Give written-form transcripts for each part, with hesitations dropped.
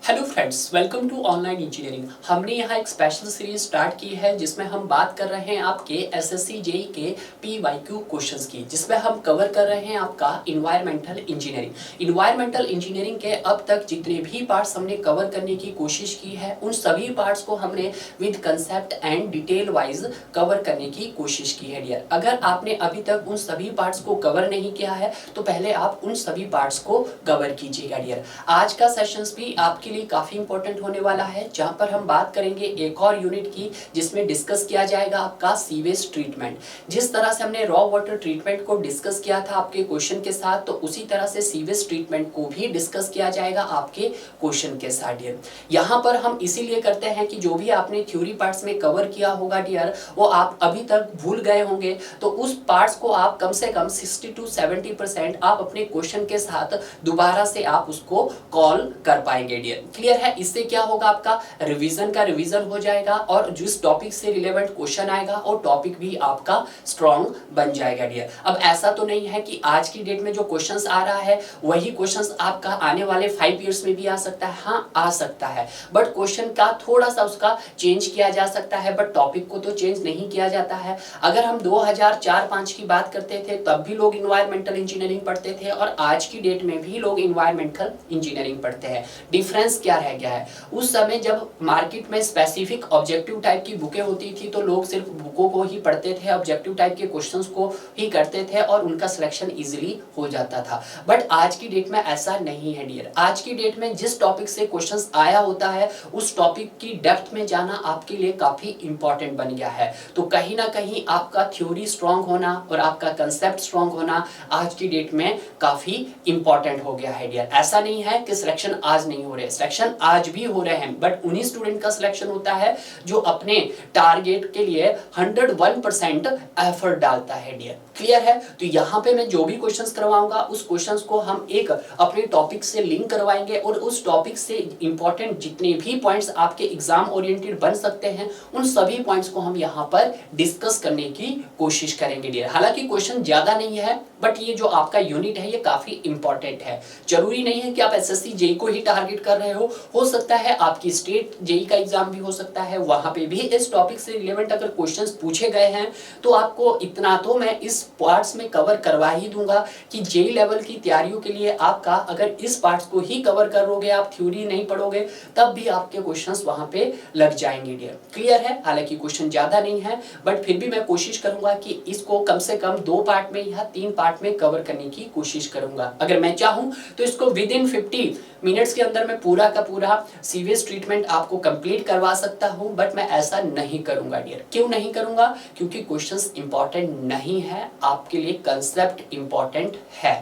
Hello friends, welcome to online engineering. हमने यहाँ एक स्पेशल सीरीज स्टार्ट की है जिसमें हम बात कर रहे हैं आपके एसएससी जेई के पीवाईक्यू क्वेश्चंस की, जिसमें हम कवर कर रहे हैं आपका इन्वायरमेंटल इंजीनियरिंग। इन्वायरमेंटल इंजीनियरिंग के अब तक जितने भी पार्ट्स हमने कवर करने की कोशिश की है, उन सभी पार्ट्स को हमने with concept and detail wise cover करने की कोशिश की है डियर। अगर आपने अभी तक उन सभी पार्ट्स को कवर नहीं किया है तो पहले आप उन सभी पार्ट्स को कवर कीजिएगा डियर। आज का सेशंस भी आपके लिए काफी इंपॉर्टेंट होने वाला है, जहां पर हम बात करेंगे एक और यूनिट की जिसमें डिस्कस किया जाएगा आपका सीवेज ट्रीटमेंट। जिस तरह से हमने रॉ वाटर ट्रीटमेंट को डिस्कस किया था आपके क्वेश्चन के साथ, तो उसी तरह से सीवेज ट्रीटमेंट को भी डिस्कस किया जाएगा आपके क्वेश्चन के साथ डियर। यहाँ पर हम इसीलिए करते हैं कि जो भी आपने थ्योरी पार्ट्स में कवर किया होगा डियर, वो आप अभी तक भूल गए होंगे, तो उस पार्ट्स को आप कम से कम 60 to 70% आप अपने क्वेश्चन के साथ दोबारा से आप उसको कॉल कर पाएंगे डियर। क्लियर है? इससे क्या होगा, आपका रिवीजन का रिवीजन हो जाएगा और जिस टॉपिक से रिलेवेंट क्वेश्चन आएगा और टॉपिक भी आपका स्ट्रॉन्ग बन जाएगा डियर। अब ऐसा तो नहीं है कि आज की डेट में जो क्वेश्चंस आ रहा है वही क्वेश्चंस आपका आने वाले 5 इयर्स में भी आ सकता है। हाँ, आ सकता है, बट क्वेश्चन का थोड़ा सा उसका चेंज किया जा सकता है, बट टॉपिक को तो चेंज नहीं किया जाता है। अगर हम 2004-5 की बात करते थे तब भी लोग इन्वायरमेंटल इंजीनियरिंग पढ़ते थे और आज की डेट में भी लोग इन्वायरमेंटल इंजीनियरिंग पढ़ते हैं। डिफरेंस क्या रह गया है? उस समय जब मार्केट में स्पेसिफिक ऑब्जेक्टिव टाइप की बुकें होती थी तो लोग सिर्फ बुकों को ही पढ़ते थे, ऑब्जेक्टिव टाइप के क्वेश्चंस को ही करते थे और उनका सिलेक्शन इजीली हो जाता था। बट आज की डेट में ऐसा नहीं है डियर। आज की डेट में जिस टॉपिक से क्वेश्चंस आया होता है उस टॉपिक की डेप्थ में जाना आपके लिए काफी इंपॉर्टेंट बन गया है। तो कहीं ना कहीं आपका थ्योरी स्ट्रांग होना और आपका कंसेप्ट स्ट्रांग होना आज की डेट में काफी इंपॉर्टेंट हो गया है डियर। ऐसा नहीं है कि सिलेक्शन आज नहीं हो रहे, सिलेक्शन आज भी हो रहे हैं, बट उन्हीं स्टूडेंट का सिलेक्शन होता है जो अपने टारगेट के लिए 101% एफर्ट डालता है डियर। क्लियर है? तो यहाँ पे मैं जो भी क्वेश्चंस करवाऊंगा उस क्वेश्चंस को हम एक अपने टॉपिक से लिंक करवाएंगे और उस टॉपिक से इंपॉर्टेंट जितने भी पॉइंट्स आपके एग्जाम ओरिएंटेड बन सकते हैं उन सभी पॉइंट्स को हम यहाँ पर डिस्कस करने की कोशिश करेंगे डियर। हालांकि क्वेश्चन ज्यादा नहीं है, बट ये जो आपका यूनिट है ये काफी इंपॉर्टेंट है। जरूरी नहीं है कि आप एसएससी जेई को ही टारगेट कर रहे हो सकता है आपकी स्टेट जेई का एग्जाम भी हो सकता है, वहां पे भी इस टॉपिक से रिलेवेंट अगर क्वेश्चंस पूछे गए हैं तो आपको इतना तो मैं इस पार्ट्स में कवर करवा ही दूंगा कि जेई लेवल की तैयारियों के लिए आपका अगर इस पार्ट्स को ही कवर करोगे, आप थ्योरी नहीं पढ़ोगे, तब भी आपके क्वेश्चंस वहां पे लग जाएंगे डियर। क्लियर है? हालांकि क्वेश्चन ज्यादा नहीं है, बट फिर भी मैं कोशिश करूंगा कि इसको कम से कम 2 पार्ट में या 3 पार्ट में कवर करने की कोशिश करूंगा। अगर मैं चाहूं तो इसको विद इन 50 मिनट्स के अंदर मैं पूरा का पूरा सीवेज ट्रीटमेंट आपको कंप्लीट करवा सकता हूं, बट मैं ऐसा नहीं करूंगा डियर। क्यों नहीं करूंगा? क्योंकि क्वेश्चंस इंपॉर्टेंट नहीं है, आपके लिए कंसेप्ट इंपॉर्टेंट है।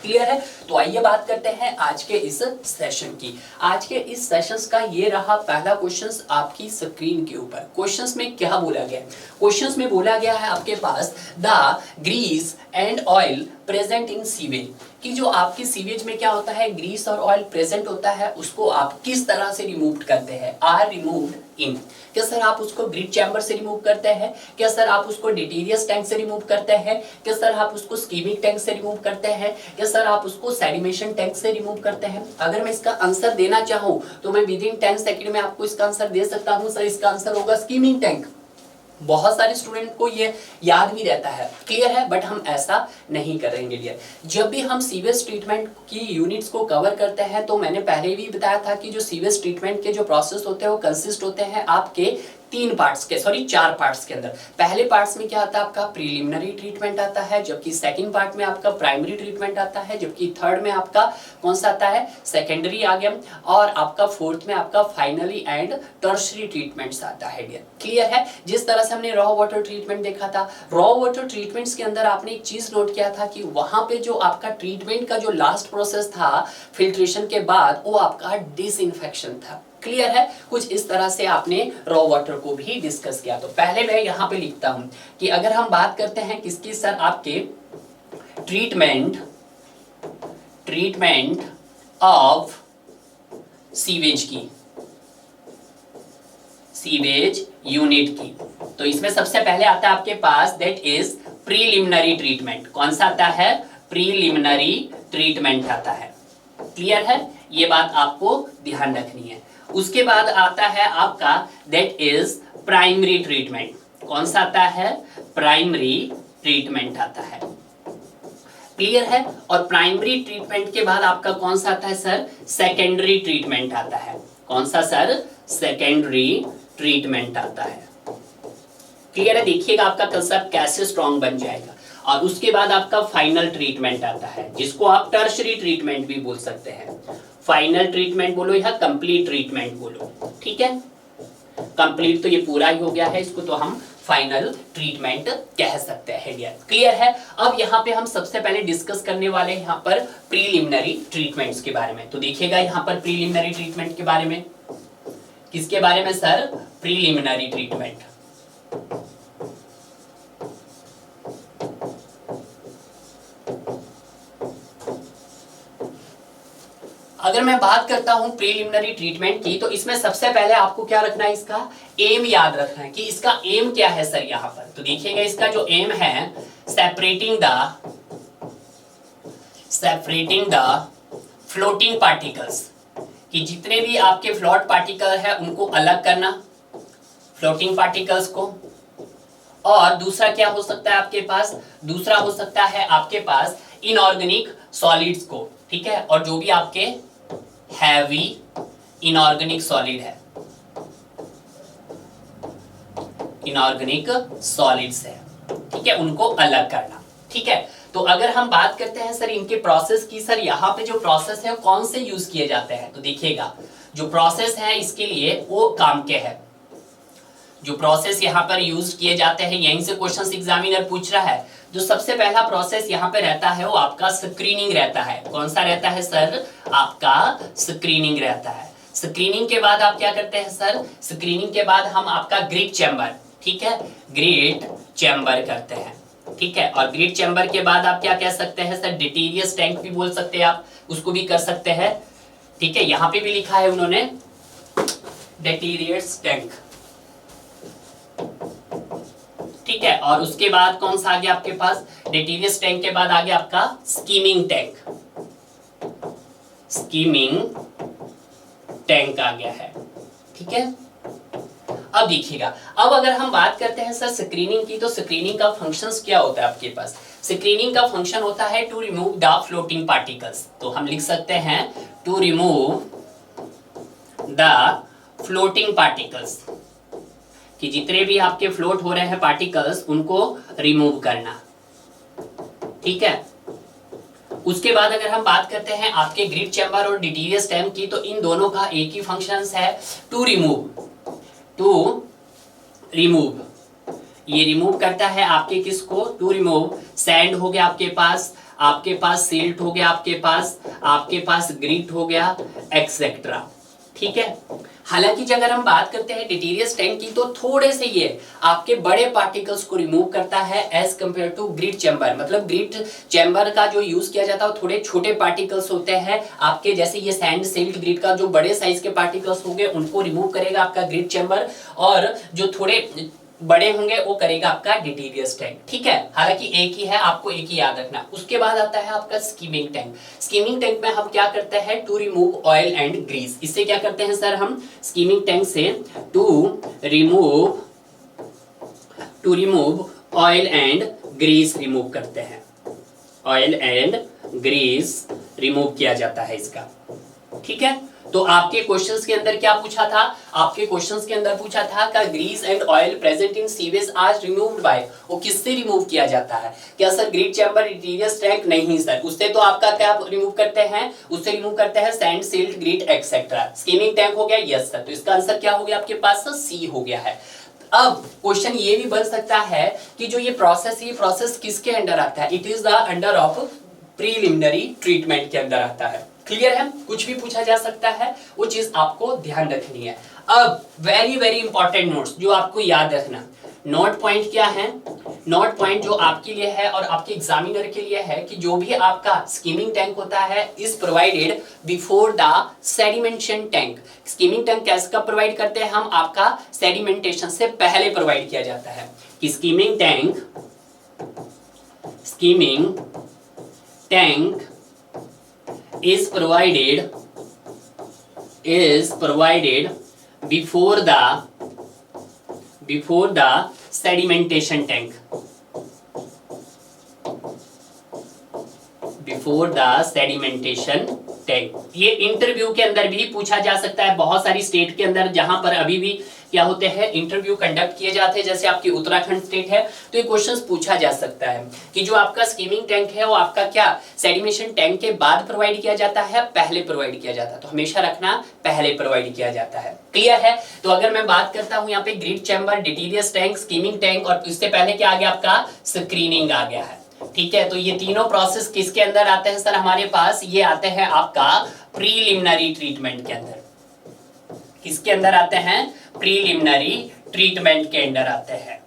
क्लियर है? तो आइए बात करते हैं आज के इस सेशन की। आज के इस सेशंस का ये रहा पहला क्वेश्चंस आपकी स्क्रीन के ऊपर। क्वेश्चंस में क्या बोला गया है? क्वेश्चंस में बोला गया है आपके पास the grease and oil present in sewage, कि जो आपकी सीवेज में क्या होता है, ग्रीस और ऑयल प्रेजेंट होता है, उसको आप किस तरह से रिमूव करते हैं? Are removed in. क्या सर आप उसको ग्रिड चैम्बर से रिमूव करते हैं? क्या सर आप उसको डिटीरियस टैंक से रिमूव करते हैं? क्या सर आप उसको स्कीमिक टैंक से रिमूव करते हैं? क्या सर आप उसको सेडिमेशन टैंक से रिमूव करते हैं? अगर मैं इसका आंसर देना चाहूं तो मैं विद इन 10 सेकंड में आपको इसका आंसर दे सकता हूं। सर इसका आंसर होगा स्कीमिंग टैंक। बहुत सारे स्टूडेंट को ये याद भी रहता है। क्लियर है? बट हम ऐसा नहीं करेंगे डियर। जब भी हम सीवेज ट्रीटमेंट की यूनिट्स को कवर करते हैं तो मैंने पहले भी बताया था कि जो सीवेज ट्रीटमेंट के जो प्रोसेस होते हैं वो कंसिस्ट होते हैं आपके 4 पार्ट्स के अंदर। पहले पार्ट्स में क्या आता है, आपका प्रीलिमिनरी ट्रीटमेंट आता है, जबकि सेकंड पार्ट में आपका प्राइमरी ट्रीटमेंट आता है, जबकि थर्ड में आपका कौन सा आता है, सेकेंडरी आ गया, और आपका फोर्थ में आपका फाइनली एंड टर्शरी ट्रीटमेंट्स आता है डियर। क्लियर है? जिस तरह से हमने रॉ वाटर ट्रीटमेंट देखा था, रॉ वाटर ट्रीटमेंट्स के अंदर आपने एक चीज नोट किया था कि वहां पे जो आपका ट्रीटमेंट का जो लास्ट प्रोसेस था फिल्ट्रेशन के बाद, वो आपका डिसइंफेक्शन था। क्लियर है? कुछ इस तरह से आपने रॉ वाटर को भी डिस्कस किया। तो पहले मैं यहाँ पे लिखता हूं कि अगर हम बात करते हैं किसकी, सर आपके ट्रीटमेंट ऑफ सीवेज की, सीवेज यूनिट की, तो इसमें सबसे पहले आता है आपके पास दैट इज प्रीलिमिनरी ट्रीटमेंट। कौन सा आता है? प्रीलिमिनरी ट्रीटमेंट आता है। क्लियर है, ये बात आपको ध्यान रखनी है। उसके बाद आता है आपका दैट इज प्राइमरी ट्रीटमेंट। कौन सा आता है? प्राइमरी ट्रीटमेंट आता है, क्लियर है। और प्राइमरी ट्रीटमेंट के बाद आपका कौन सा आता है सर? सेकेंडरी ट्रीटमेंट आता है। कौन सा सर? सेकेंडरी ट्रीटमेंट आता है, क्लियर है। देखिएगा आपका कंसेप्ट कैसे स्ट्रॉन्ग बन जाएगा। और उसके बाद आपका फाइनल ट्रीटमेंट आता है, जिसको आप टर्शरी ट्रीटमेंट भी बोल सकते हैं। फाइनल ट्रीटमेंट बोलो या कंप्लीट ट्रीटमेंट बोलो, ठीक है। कंप्लीट तो ये पूरा ही हो गया है, इसको तो हम फाइनल ट्रीटमेंट कह सकते हैं डियर, क्लियर है। अब यहाँ पे हम सबसे पहले डिस्कस करने वाले हैं यहाँ पर प्रीलिमिनरी ट्रीटमेंट्स के बारे में। तो देखिएगा यहाँ पर प्रीलिमिनरी ट्रीटमेंट के बारे में, किसके बारे में सर? Preliminary treatment. अगर मैं बात करता हूं प्रीलिमिनरी ट्रीटमेंट की, तो इसमें सबसे पहले आपको क्या रखना है? इसका एम याद रखना है कि इसका एम क्या है सर यहाँ पर। तो देखिएगा इसका जो एम है, सेपरेटिंग द फ्लोटिंग पार्टिकल्स, कि जितने भी आपके फ्लोट पार्टिकल है उनको अलग करना, फ्लोटिंग पार्टिकल्स को। और दूसरा क्या हो सकता है आपके पास? दूसरा हो सकता है आपके पास इनऑर्गेनिक सॉलिड्स को, ठीक है। और जो भी आपके हैवी इनऑर्गेनिक सॉलिड है, इनऑर्गेनिक सॉलिड्स है, ठीक है, उनको अलग करना, ठीक है। तो अगर हम बात करते हैं सर इनके प्रोसेस की, सर यहाँ पे जो प्रोसेस है कौन से यूज किए जाते हैं? तो देखिएगा जो प्रोसेस है इसके लिए वो काम के है। जो प्रोसेस यहाँ पर यूज किए जाते हैं, यहीं से क्वेश्चन एग्जामिनर पूछ रहा है। जो सबसे पहला प्रोसेस यहाँ पे रहता है वो आपका स्क्रीनिंग रहता है। कौन सा रहता है सर? आपका स्क्रीनिंग रहता है। स्क्रीनिंग के बाद आप क्या करते हैं सर? स्क्रीनिंग के बाद हम आपका ग्रिड चैम्बर, ठीक है, ग्रिड चैम्बर करते हैं, ठीक है। और ग्रिड चैम्बर के बाद आप क्या कह सकते हैं सर? डिटीरियस टैंक भी बोल सकते हैं आप, उसको भी कर सकते हैं, ठीक है। यहाँ पे भी लिखा है उन्होंने डिटीरियस टैंक, ठीक है। और उसके बाद कौन सा आ गया आपके पास? डिटीरियस टैंक के बाद आ गया आपका स्कीमिंग टैंक, स्कीमिंग टैंक आ गया है, ठीक है। अब देखिएगा, अब अगर हम बात करते हैं सर स्क्रीनिंग की, तो स्क्रीनिंग का फंक्शंस क्या होता है आपके पास? स्क्रीनिंग का फंक्शन होता है to remove the floating particles. तो हम लिख सकते हैं to remove the floating particles, कि जितने भी आपके फ्लोट हो रहे हैं पार्टिकल्स उनको रिमूव करना, ठीक है। उसके बाद अगर हम बात करते हैं आपके ग्रिड चैम्बर और डिटीरियस टैंक की, तो इन दोनों का एक ही फंक्शन है, टू रिमूव। ये रिमूव करता है आपके किसको? टू रिमूव सैंड हो गया आपके पास सिल्ट हो गया आपके पास ग्रिट हो गया, एक्सेट्रा, ठीक है। हालांकि अगर हम बात करते हैं डिटीरियस टैंक की, तो थोड़े से ये आपके बड़े पार्टिकल्स को रिमूव करता है as compare to grit chamber. मतलब ग्रिड चैम्बर का जो यूज किया जाता है वो थोड़े छोटे पार्टिकल्स होते हैं आपके, जैसे ये सैंड सिल्ट ग्रिड का जो बड़े साइज के पार्टिकल्स होंगे उनको रिमूव करेगा आपका ग्रिड चैम्बर, और जो थोड़े बड़े होंगे वो करेगा आपका डिटीरियस टैंक, ठीक है। हालांकि एक ही है, आपको एक ही याद रखना। उसके बाद आता है आपका स्कीमिंग टैंक। स्कीमिंग टैंक में हम क्या करते हैं? To remove oil and grease. इससे क्या करते हैं सर हम? स्कीमिंग टैंक से to remove oil and grease remove करते हैं, ऑयल एंड ग्रीस रिमूव किया जाता है इसका, ठीक है। तो आपके क्वेश्चंस के अंदर क्या पूछा था? आपके क्वेश्चंस के अंदर पूछा था का grease and oil present in sewage are removed by, वो किससे रिमूव किया जाता है? क्या sir grit chamber, detritus tank? नहीं सर, उससे तो आपका क्या रिमूव करते हैं? उससे रिमूव करते हैं sand silt grit etcetera. Skimming tank हो गया, यस सर। तो इसका आंसर क्या हो गया आपके पास? सी हो गया है। अब क्वेश्चन ये भी बन सकता है कि जो ये प्रोसेस किसके अंडर आता है? It is the under of preliminary treatment के अंदर आता है, क्लियर है। कुछ भी पूछा जा सकता है, वो चीज आपको ध्यान रखनी है। अब वेरी वेरी इंपॉर्टेंट नोट्स जो आपको याद रखना, नोट पॉइंट क्या है? नोट पॉइंट जो आपके लिए है और आपके एग्जामिनर के लिए है कि जो भी आपका स्कीमिंग टैंक होता है is provided before the sedimentation tank. Skimming tank कैसे कब प्रोवाइड करते हैं हम? आपका सेडिमेंटेशन से पहले प्रोवाइड किया जाता है कि skimming tank is provided before the sedimentation tank. Before the sedimentation tank. ये इंटरव्यू के अंदर भी पूछा जा सकता है, बहुत सारी स्टेट के अंदर जहां पर अभी भी क्या होते हैं, इंटरव्यू कंडक्ट किए जाते हैं, जैसे आपकी उत्तराखंड स्टेट है, तो ये क्वेश्चंस पूछा जा सकता है कि जो आपका स्कीमिंग टैंक है वो आपका क्या सेडिमेशन टैंक के बाद प्रोवाइड किया जाता है, पहले प्रोवाइड किया जाता है? तो हमेशा रखना पहले प्रोवाइड किया जाता है। क्लियर है? तो अगर मैं बात करता हूं यहाँ पे grit chamber, detritus tank, skimming tank, और इससे पहले क्या आ गया आपका स्क्रीनिंग आ गया है। ठीक है, तो ये तीनों प्रोसेस किसके अंदर आते हैं सर हमारे पास? ये आते हैं आपका प्रीलिमिनरी ट्रीटमेंट के अंदर। किसके अंदर आते हैं? प्रीलिमिनरी ट्रीटमेंट के अंदर आते हैं।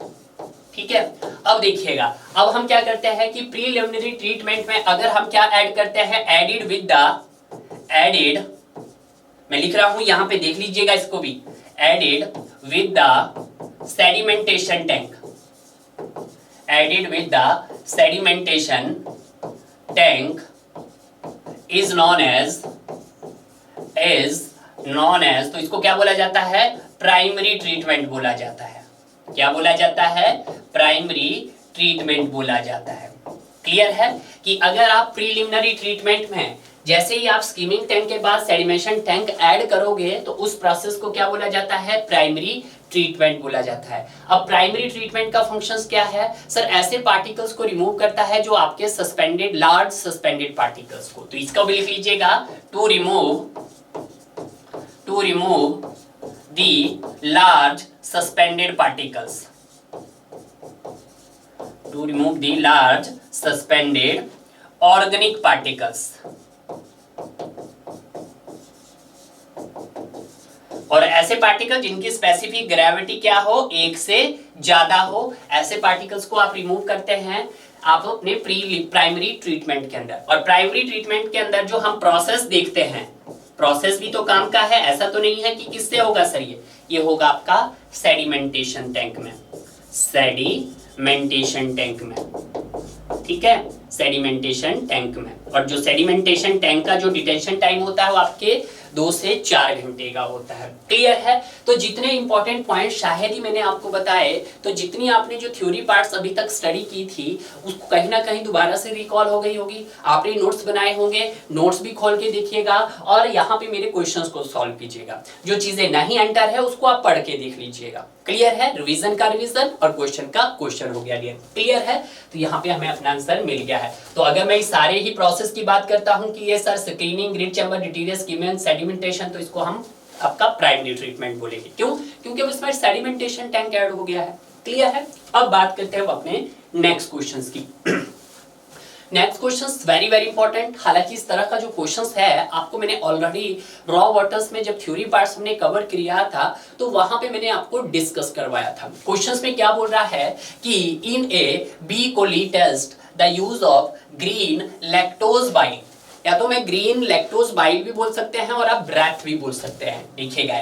ठीक है, अब देखिएगा, अब हम क्या करते हैं कि प्रीलिमिनरी ट्रीटमेंट में अगर हम क्या ऐड करते हैं, एडेड, मैं लिख रहा हूं यहां पे, देख लीजिएगा इसको भी, added with the sedimentation tank, added with the sedimentation tank is known as तो इसको क्या बोला जाता है? प्राइमरी ट्रीटमेंट बोला जाता है। क्या बोला जाता है? प्राइमरी ट्रीटमेंट बोला जाता है। क्लियर है कि अगर आप प्रीलिमिनरी ट्रीटमेंट में जैसे ही आप स्कीमिंग टैंक के बाद सेडिमेशन टैंक ऐड करोगे तो उस प्रोसेस को क्या बोला जाता है? प्राइमरी ट्रीटमेंट बोला जाता है। अब प्राइमरी ट्रीटमेंट का फंक्शंस क्या है सर? ऐसे पार्टिकल्स को रिमूव करता है जो आपके सस्पेंडेड, लार्ज सस्पेंडेड पार्टिकल्स को, तो इसका भी लिख लीजिएगा, to remove the large suspended particles, to remove the large suspended organic particles. और ऐसे पार्टिकल जिनकी स्पेसिफिक ग्रेविटी क्या हो, 1 से ज्यादा हो, ऐसे पार्टिकल्स को आप रिमूव करते हैं आप अपने प्राइमरी ट्रीटमेंट के अंदर। और प्राइमरी ट्रीटमेंट के अंदर जो हम प्रोसेस देखते हैं, प्रोसेस भी तो काम का है, ऐसा तो नहीं है कि किससे होगा सर? ये होगा आपका सेडिमेंटेशन टैंक में, सेडिमेंटेशन टैंक में। ठीक है, सेडिमेंटेशन टैंक में। और जो सेडिमेंटेशन टैंक का जो डिटेंशन टाइम होता है वो आपके 2 से 4 घंटे का होता है। क्लियर है? तो जितने इंपॉर्टेंट पॉइंट शायद ही मैंने आपको बताए, तो जितनी आपने जो थ्योरी पार्ट्स अभी तक स्टडी की थी उसको कहीं ना कहीं दोबारा से रिकॉल हो गई होगी। आपने नोट्स बनाए होंगे, नोट्स भी खोल के देखिएगा और यहाँ पे मेरे क्वेश्चंस को सॉल्व कीजिएगा। जो चीजें नहीं एंटर है उसको आप पढ़ के देख लीजिएगा। क्लियर है? रिवीजन का रिवीजन और क्वेश्चन का क्वेश्चन हो गया। क्लियर है? तो यहाँ पे हमें अपना आंसर मिल गया है। तो अगर मैं इस सारे ही प्रोसेस की बात करता हूँ कि ये sir screening, grit chamber, detritus, skimming, sedimentation, तो इसको हम आपका प्राइमरी ट्रीटमेंट बोलेंगे। क्यों? क्योंकि अब इसमें सेडिमेंटेशन टैंक ऐड हो गया है। क्लियर है? अब बात करते हैं अपने नेक्स्ट क्वेश्चंस की। Next questions very very important. हालांकि इस तरह का जो क्वेश्चंस है आपको मैंने ऑलरेडी रॉ वाटर्स में जब थ्योरी पार्ट्स हमने कवर किया था तो वहां पे मैंने आपको डिस्कस करवाया था। क्वेश्चंस में क्या बोल रहा है कि in a B coli test the use of green lactose bile, या तो मैं ग्रीन लैक्टोज बाइल भी बोल सकते हैं और आप ब्रैथ भी बोल सकते हैं, लिखेगा।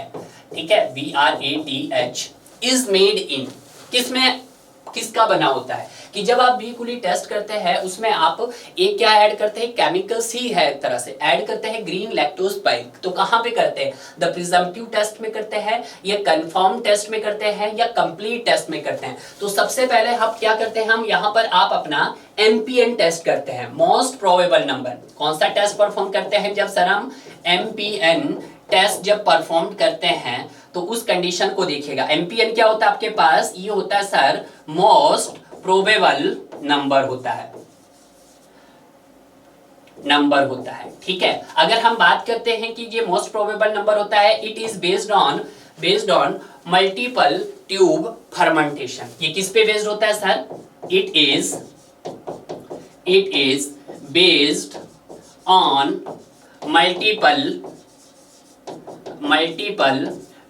ठीक है, BRATH इज मेड इन, किसमें, किसका बना होता है कि जब आप बी कुली टेस्ट करते हैं उसमें आप एक क्या ऐड करते हैं, केमिकल्स ही है एक तरह से ऐड करते हैं, ग्रीन लैक्टोज बाइल। तो कहां पे करते हैं? द प्रिजम्पटिव टेस्ट में करते हैं या कंफर्म टेस्ट में करते हैं या कंप्लीट टेस्ट में करते हैं? तो सबसे पहले हम क्या करते हैं, हम यहाँ पर आप अपना MPN टेस्ट करते हैं, मोस्ट प्रोबेबल नंबर। कौन सा टेस्ट परफॉर्म करते हैं जब सर हम MPN टेस्ट जब परफॉर्म करते हैं तो उस कंडीशन को देखिएगा। MPN क्या होता है आपके पास? ये होता है सर मोस्ट प्रोबेबल नंबर होता है, नंबर होता है। ठीक है, अगर हम बात करते हैं कि ये मोस्ट प्रोबेबल नंबर होता है, it is based on multiple tube fermentation. ये किस पे बेस्ड होता है sir? It is based on multiple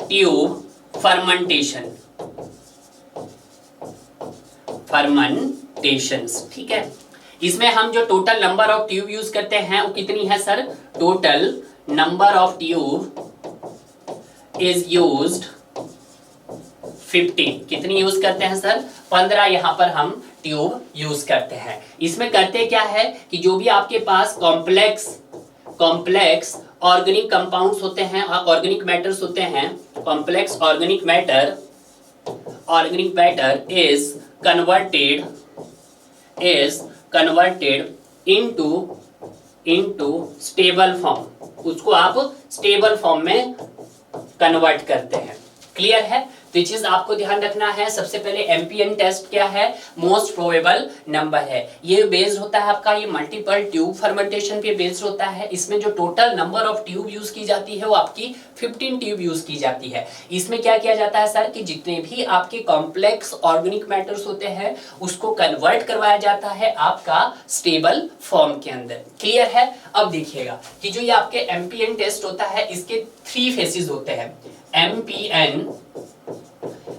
tube fermentations. ठीक है, इसमें हम जो total number of tube use करते हैं वो कितनी है sir? Total number of tube is used 15। कितनी यूज करते हैं सर? 15 यहां पर हम ट्यूब यूज करते हैं। इसमें करते क्या है कि जो भी आपके पास कॉम्प्लेक्स कॉम्प्लेक्स ऑर्गेनिक कंपाउंड्स होते हैं, ऑर्गेनिक मैटर्स होते हैं, complex organic matter is converted into stable form, उसको आप स्टेबल फॉर्म में कन्वर्ट करते हैं। क्लियर है? तो ये चीज आपको ध्यान रखना है। सबसे पहले एमपीएन टेस्ट क्या है? मोस्ट प्रोबेबल नंबर है। ये बेस्ड होता है आपका, ये मल्टीपल ट्यूब फर्मेंटेशन पे बेस्ड होता है। इसमें जो total number of tube use की जाती है वो आपकी 15 ट्यूब यूज की जाती है। इसमें क्या किया जाता है सर कि जितने भी आपके कॉम्प्लेक्स ऑर्गेनिक मैटर्स होते हैं उसको कन्वर्ट करवाया जाता है आपका स्टेबल फॉर्म के अंदर। क्लियर है? अब देखिएगा कि जो ये आपके एमपीएन टेस्ट होता है इसके 3 फेसेस होते हैं।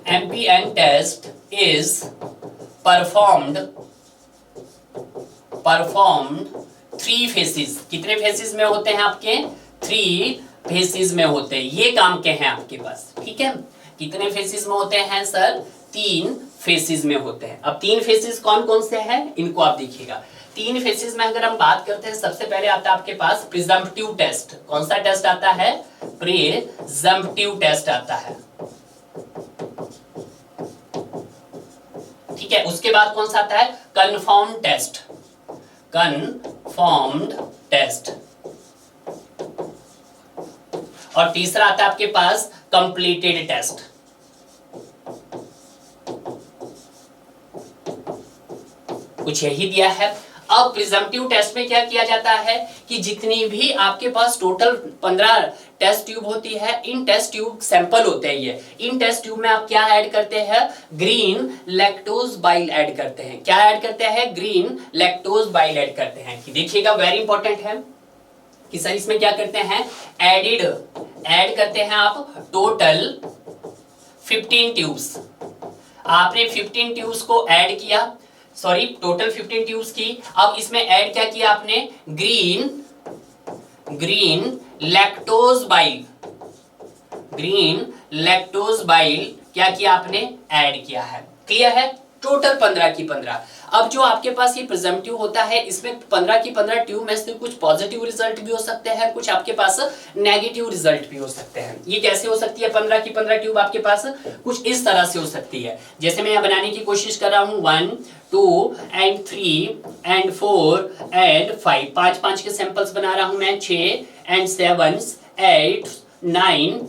MPN test is performed 3 phases। कितने phases में होते हैं आपके? 3 phases में होते हैं। ये काम के हैं आपके पास, ठीक है? कितने phases में होते हैं सर? 3 phases में होते हैं। अब 3 phases कौन कौन से हैं इनको आप देखिएगा। 3 phases में अगर हम बात करते हैं, सबसे पहले आता है आपके पास प्रिजम्पटिव टेस्ट। कौन सा टेस्ट आता है? प्रिजम्पटिव टेस्ट आता है, ठीक है? उसके बाद कौन सा आता है? Confirmed test. और तीसरा आता है आपके पास कंप्लीटेड टेस्ट। कुछ यही दिया है। अब प्रिजम्पटिव टेस्ट में क्या किया जाता है कि जितनी भी आपके पास टोटल 15 टेस्ट ट्यूब होती है, इन टेस्ट ट्यूब सैंपल होते हैं ये, इन टेस्ट ट्यूब में आप क्या ऐड करते हैं? ग्रीन लैक्टोज बाइल ऐड करते हैं। क्या ऐड करते हैं? ग्रीन लैक्टोज बाइल ऐड करते हैं। कि देखिएगा वेरी इंपॉर्टेंट है कि सर इसमें क्या करते हैं? ऐड करते हैं आप टोटल 15 ट्यूब्स। आपने 15 ट्यूब्स को ऐड किया, सॉरी टोटल 15 ट्यूब्स की। अब इसमें ऐड क्या किया आपने? ग्रीन लैक्टोज बाइल क्या किया आपने? ऐड किया है। क्लियर है? टोटल 15 की 15। अब जो आपके पास ये प्रिजम्पटिव होता है इसमें 15 की 15 ट्यूब में से कुछ पॉजिटिव रिजल्ट भी हो सकते हैं, कुछ आपके पास नेगेटिव रिजल्ट भी हो सकते हैं। ये कैसे हो सकती है? 15 की 15 ट्यूब आपके पास कुछ इस तरह से हो सकती है, जैसे मैं यहाँ बनाने की कोशिश कर रहा हूँ। 1 2 and 3 and 4 and 5, 5 के सैंपल्स बना रहा हूँ मैं। 6 and 7 8 9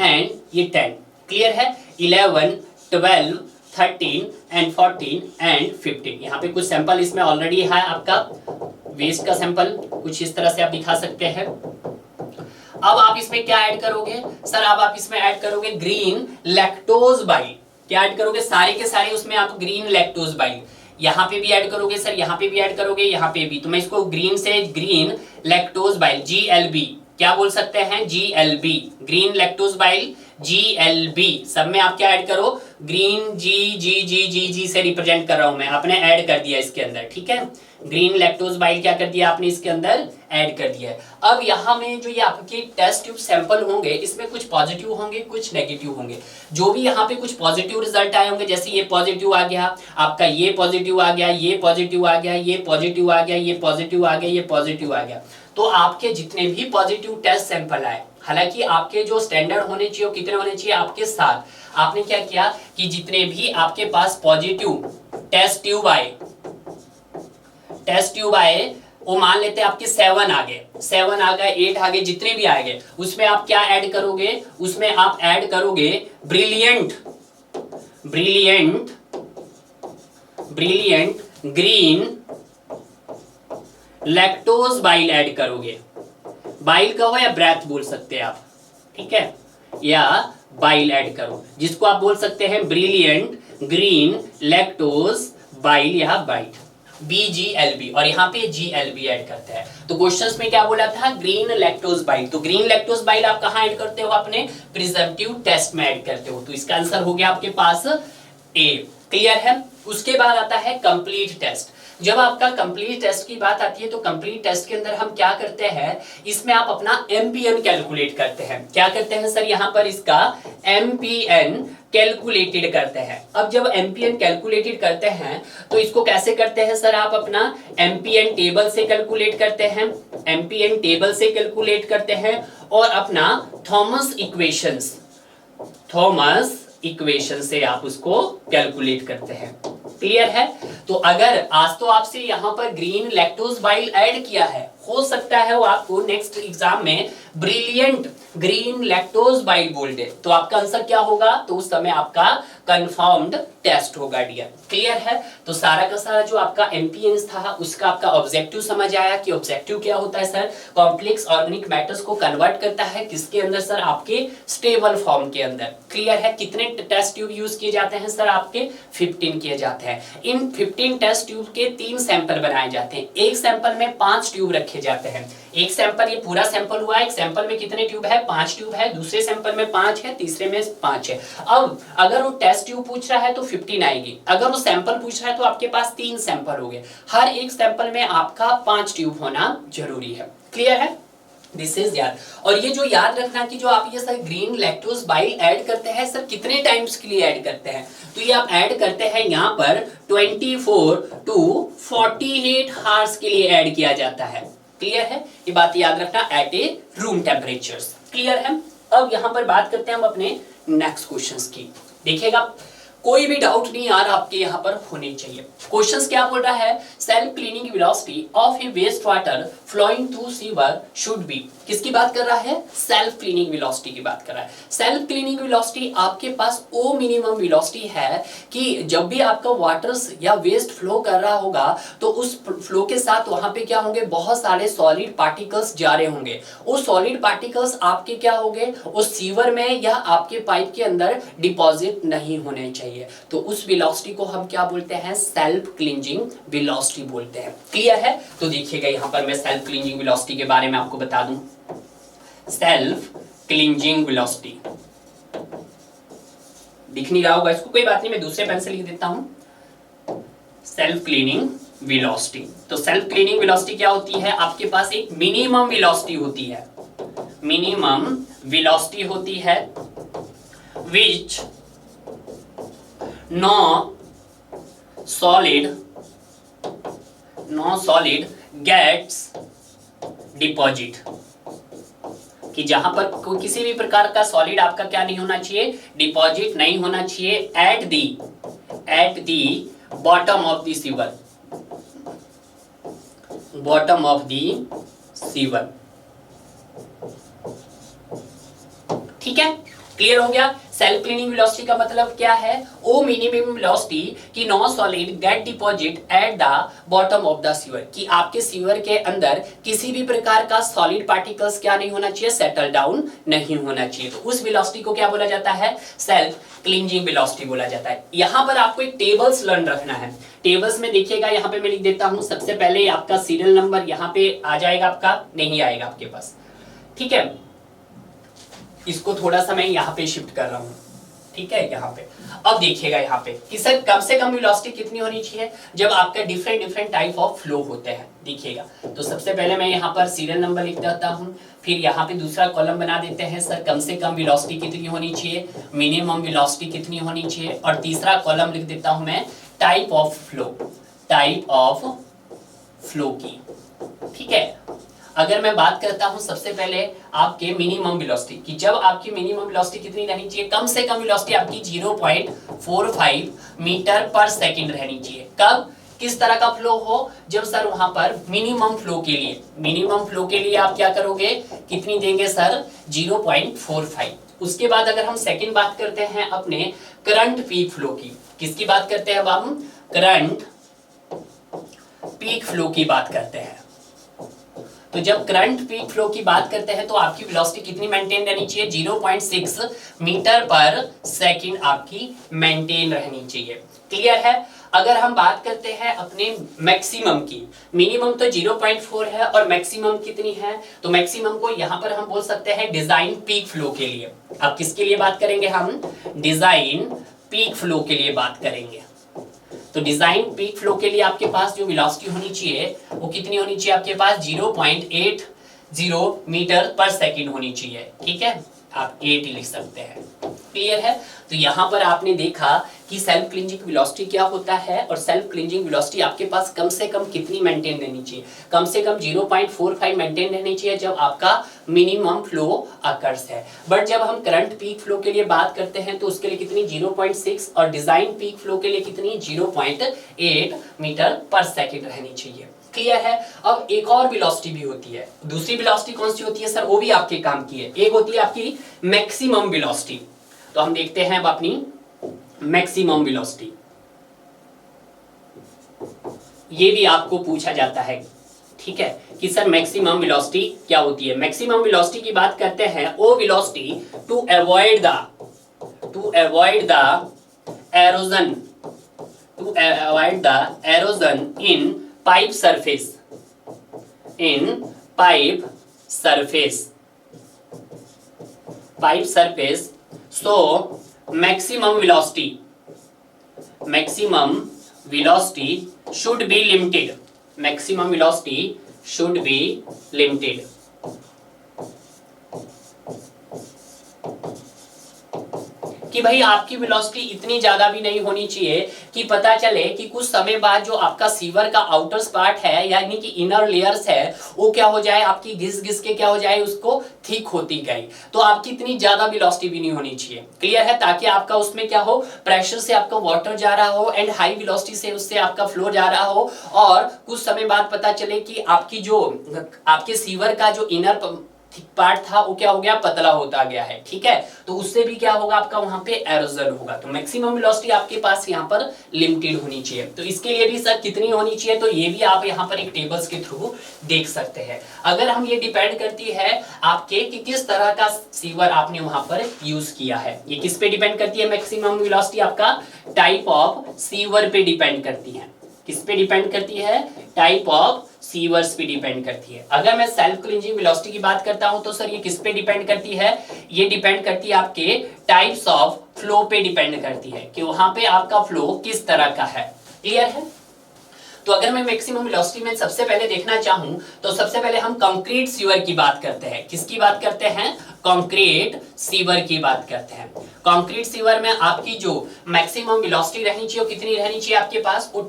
and ये 10। क्लियर है? 11 12 13 and 14 and 15। यहाँ पे कुछ सैंपल इसमें ऑलरेडी है आपका वेस्ट का सैंपल, कुछ इस तरह से आप दिखा सकते हैं। अब आप इसमें क्या ऐड करोगे सर? अब आप इसमें ऐड करोगे ग्रीन लैक्टोज बाइल। क्या ऐड करोगे? सारे के सारे उसमें आप ग्रीन लैक्टोज बाइल यहाँ पे भी ऐड करोगे सर, यहाँ पे भी ऐड करोगे, यहाँ पे भी। तो मैं इसको ग्रीन से ग्रीन लैक्टोज बाइल GLB क्या बोल सकते हैं? GLB green lactose bile GLB। सब में आप क्या ऐड करो? ग्रीन G से रिप्रेजेंट कर रहा हूं मैं, आपने ऐड कर दिया इसके अंदर, ठीक है? ग्रीन लैक्टोज बाइल क्या कर दिया आपने? इसके अंदर ऐड कर दिया है। अब यहाँ में जो ये आपके टेस्ट ट्यूब सैंपल होंगे इसमें कुछ पॉजिटिव होंगे, कुछ नेगेटिव होंगे। जो भी यहाँ पे कुछ पॉजिटिव रिजल्ट आए होंगे, जैसे ये पॉजिटिव आ गया आपका, ये पॉजिटिव आ गया, ये पॉजिटिव आ गया, ये पॉजिटिव आ गया, ये पॉजिटिव आ गया, ये पॉजिटिव आ गया, तो आपके जितने भी पॉजिटिव टेस्ट सैंपल आए, हालांकि आपके जो स्टैंडर्ड होने चाहिए कितने होने चाहिए? आपके 7। आपने क्या किया कि जितने भी आपके पास पॉजिटिव टेस्ट ट्यूब आए वो मान लेते हैं आपके 7 आ गए, 7 आ गए, 8 आ गए, जितने भी आएंगे उसमें आप क्या ऐड करोगे? उसमें आप ऐड करोगे brilliant green lactose bile add करोगे। बाइल कहो या ब्रेथ बोल सकते हैं आप, ठीक है? या बाइल ऐड करो, जिसको आप बोल सकते हैं ब्रिलियंट ग्रीन लैक्टोज बाइल या बाइट, BGLB। और यहाँ पे GLB ऐड करते हैं। तो क्वेश्चंस में क्या बोला था? Green lactose bile. तो ग्रीन लैक्टोज बाइल आप कहाँ ऐड करते हो? अपने प्रिजम्पटिव टेस्ट में ऐड करते हो। तो इसका आंसर हो गया आपके पास A। क्लियर है? उसके बाद आता है कंप्लीट टेस्ट। जब आपका कंप्लीट टेस्ट की बात आती है तो कंप्लीट टेस्ट के अंदर हम क्या करते हैं, इसमें आप अपना एमपीएन कैलकुलेट करते हैं। क्या करते हैं सर, यहाँ पर इसका एमपीएन कैलकुलेटेड करते हैं। अब जब एमपीएन कैलकुलेटेड करते हैं तो इसको कैसे करते हैं सर, आप अपना एमपीएन टेबल से कैलकुलेट करते हैं, एमपीएन टेबल से कैलकुलेट करते हैं और अपना थॉमस इक्वेशन से आप उसको कैलकुलेट करते हैं। क्लियर है? तो अगर आज तो आपसे यहां पर ग्रीन लैक्टोज बाइल ऐड किया है, हो सकता है वो आपको नेक्स्ट एग्जाम में ब्रिलियंट ग्रीन लैक्टोज बाइल बोल दे, तो आपका आंसर क्या होगा, तो उस समय आपका कंफर्म्ड टेस्ट होगा डियर। क्लियर है? तो सारा का सारा जो आपका एमपीएन था उसका आपका ऑब्जेक्टिव समझ आया कि ऑब्जेक्टिव क्या होता है सर, कॉम्प्लेक्स ऑर्गेनिक मैटर्स को कन्वर्ट करता है किसके अंदर सर, आपके स्टेबल फॉर्म के अंदर। क्लियर है? कितने टेस्ट ट्यूब यूज किए जाते हैं सर, आपके 15 किए जाते हैं। इन 15 टेस्ट ट्यूब के 3 सैंपल बनाए जाते हैं, एक सैंपल में 5 ट्यूब रखे जाते हैं। एक सैंपल, ये पूरा सैंपल हुआ, एक सैंपल में कितने ट्यूब है, 5 ट्यूब है, दूसरे सैंपल में 5 है, तीसरे में 5 है। अब अगर वो टेस्ट ट्यूब पूछ रहा है तो 15 आएगी, अगर वो सैंपल पूछ रहा है तो आपके पास 3 सैंपल हो गए। हर एक सैंपल में आपका 5 ट्यूब होना जरूरी है। क्लियर है? दिस इज याद। और ये जो याद रखना कि जो आप ये sir green lactose bile add करते हैं सर, कितने टाइम्स के लिए ऐड करते हैं, तो ये आप ऐड करते हैं यहाँ पर 24 to 48 आवर्स के लिए ऐड किया जाता है। क्लियर है? ये बात याद रखना, एट ए रूम टेम्परेचर। क्लियर है? अब यहाँ पर बात करते हैं हम अपने नेक्स्ट क्वेश्चंस की। देखिएगा, कोई भी डाउट नहीं यार आपके यहाँ पर होने चाहिए। क्वेश्चंस क्या बोल रहा है, self cleaning velocity of a waste water flowing through sewer should be. किसकी बात कर रहा है, सेल्फ क्लीनिंग वेलोसिटी की बात कर रहा है। सेल्फ क्लीनिंग वेलोसिटी आपके पास ओ मिनिमम वेलोसिटी है कि जब भी आपका वाटर्स या वेस्ट फ्लो कर रहा होगा तो उस फ्लो के साथ वहां पे क्या होंगे, बहुत सारे सॉलिड पार्टिकल्स जा रहे होंगे। वो सॉलिड पार्टिकल्स आपके क्या होंगे, उस सीवर में या आपके पाइप के अंदर डिपॉजिट नहीं होने चाहिए, तो उस वेलोसिटी को हम क्या बोलते हैं, सेल्फ क्लींजिंग वेलोसिटी बोलते हैं। क्लियर है? तो देखिएगा यहां पर मैं सेल्फ क्लींजिंग वेलोसिटी के बारे में आपको बता दूं। सेल्फ क्लींजिंग वेलोसिटी दिख नहीं रहा होगा इसको, कोई बात नहीं, मैं दूसरे पेन से लिख देता हूं। सेल्फ क्लीनिंग वेलोसिटी, तो सेल्फ क्लीनिंग वेलोसिटी क्या होती है, आपके पास एक मिनिमम वेलोसिटी होती है, मिनिमम वेलोसिटी होती है विच no solid gets deposit, कि जहां पर कोई किसी भी प्रकार का सॉलिड आपका क्या नहीं होना चाहिए, डिपॉजिट नहीं होना चाहिए at the bottom of the sewer, bottom of the sewer. ठीक है? क्लियर हो गया? सेल्फ क्लीनिंग वेलोसिटी का मतलब क्या है, ओ मिनिमम वेलोसिटी कि no solid get deposit at the bottom of the sewer, कि आपके सीवर के अंदर किसी भी प्रकार का सॉलिड पार्टिकल्स क्या नहीं होना चाहिए, सेटल डाउन नहीं होना चाहिए। तो उस वेलोसिटी को क्या बोला जाता है, सेल्फ क्लींजिंग वेलोसिटी बोला जाता है। यहां पर आपको एक टेबल्स लर्न रखना है। टेबल्स में देखिएगा, यहाँ पे मैं लिख देता हूं, सबसे पहले आपका सीरियल नंबर यहाँ पे आ जाएगा, आपका नहीं आएगा आपके पास। ठीक है, इसको थोड़ा सा मैं यहाँ पे शिफ्ट कर रहा हूँ। ठीक है, यहाँ पे अब देखिएगा यहाँ पे कि सर कम से कम वेलोसिटी कितनी होनी चाहिए जब आपका डिफरेंट टाइप ऑफ फ्लो होते हैं। देखिएगा, तो सबसे पहले मैं यहाँ पर सीरियल नंबर लिख देता हूँ, फिर यहाँ पे दूसरा कॉलम बना देते हैं, सर कम से कम वेलोसिटी कितनी होनी चाहिए, मिनिमम वेलोसिटी कितनी होनी चाहिए, और तीसरा कॉलम लिख देता हूँ मैं टाइप ऑफ फ्लो की। ठीक है, अगर मैं बात करता हूं सबसे पहले आपके मिनिमम वेलोसिटी कि जब आपकी मिनिमम वेलोसिटी कितनी रहनी चाहिए, कम से कम वेलोसिटी आपकी 0.45 मीटर पर सेकंड रहनी चाहिए। कब, किस तरह का फ्लो हो, जब सर वहां पर मिनिमम फ्लो के लिए आप क्या करोगे, कितनी देंगे सर, 0.45। उसके बाद अगर हम सेकंड बात करते हैं अपने करंट पीक फ्लो की, किसकी बात करते हैं, अब हम करंट पीक फ्लो की बात करते हैं। तो जब करंट पीक फ्लो की बात करते हैं तो आपकी वेलोसिटी कितनी मेंटेन रहनी चाहिए, 0.6 मीटर पर सेकंड आपकी मेंटेन रहनी चाहिए। क्लियर है? अगर हम बात करते हैं अपने मैक्सिमम की, मिनिमम तो 0.4 है और मैक्सिमम कितनी है, तो मैक्सिमम को यहां पर हम बोल सकते हैं डिजाइन पीक फ्लो के लिए। अब किसके लिए बात करेंगे, हम डिजाइन पीक फ्लो के लिए बात करेंगे। तो डिजाइन पीक फ्लो के लिए आपके पास जो वेलोसिटी होनी चाहिए वो कितनी होनी चाहिए, आपके पास 0.80 मीटर पर सेकंड होनी चाहिए। ठीक है, आप 80 लिख सकते हैं। क्लियर है। तो यहाँ पर आपने देखा कि सेल्फ क्लिंजिंग वेलोसिटी क्या होता है, और सेल्फ क्लिंजिंग वेलोसिटी आपके पास कम से कम कितनी मेंटेन रहनी चाहिए, कम से कम 0.45 मेंटेन रहनी चाहिए जब आपका मिनिमम फ्लो अकर्स है। बट जब हम करंट पीक फ्लो के लिए बात करते हैं तो उसके लिए कितनी 0.6, और डिजाइन पीक फ्लो के लिए कितनी 0.8 मीटर पर सेकंड रहनी चाहिए। क्लियर है। अब एक और वेलोसिटी भी होती है, दूसरी वेलोसिटी कौन सी होती है सर, वो भी आपके काम की है। एक होती है आपकी मैक्सिमम वेलोसिटी, तो हम देखते हैं अब अपनी मैक्सिमम वेलोसिटी, ये भी आपको पूछा जाता है। ठीक है कि सर मैक्सिमम वेलोसिटी क्या होती है। मैक्सिमम वेलोसिटी की बात करते हैं, वो velocity to avoid the erosion in pipe surface, so maximum velocity should be limited। कि भाई आपकी वेलोसिटी इतनी ज्यादा भी नहीं होनी चाहिए कि पता चले कि कुछ समय बाद जो आपका सीवर का आउटर पार्ट है यानी कि इनर लेयर्स है वो क्या हो जाए, आपकी घिस के क्या हो जाए, उसको थिक होती गई। तो आपकी इतनी ज्यादा वेलोसिटी भी नहीं होनी चाहिए। क्लियर है, ताकि आपका उसमें क्या हो, प्रेशर से आपका वाटर जा रहा हो एंड हाई वेलोसिटी से उससे आपका फ्लो जा रहा हो, और कुछ समय बाद पता चले कि आपकी जो आपके सीवर का जो इनर थिक पार्ट था वो क्या हो गया, पतला होता गया है। ठीक है, तो उससे भी क्या होगा, आपका वहां पे एरोजन होगा। तो मैक्सिमम वेलोसिटी आपके पास यहाँ पर लिमिटेड होनी चाहिए। तो इसके लिए भी सर कितनी होनी चाहिए, तो ये भी आप यहाँ पर एक टेबल्स के थ्रू देख सकते हैं। अगर हम ये डिपेंड करती है आपके कि किस तरह का सीवर आपने वहां पर यूज किया है। ये किस पे डिपेंड करती है मैक्सिमम वेलोसिटी, आपका टाइप ऑफ सीवर पे डिपेंड करती है। किस पे डिपेंड करती है, टाइप ऑफ सीवर्स पे डिपेंड करती है। अगर मैं सेल्फ क्लिंजिंग वेलोसिटी की बात करता हूं तो सर ये किस पे डिपेंड करती है, ये डिपेंड करती है आपके टाइप्स ऑफ फ्लो पे डिपेंड करती है कि वहां पे आपका फ्लो किस तरह का है। क्लियर है। तो अगर मैं मैक्सिमम वेलोसिटी में सबसे पहले देखना चाहूं तो सबसे पहले हम कंक्रीट सीवर की बात करते हैं। किसकी बात करते हैं, कंक्रीट सीवर की बात करते हैं। कंक्रीट सीवर में आपकी जो मैक्सिमम वेलोसिटी रहनी चाहिए वो कितनी रहनी चाहिए, आपके पास वो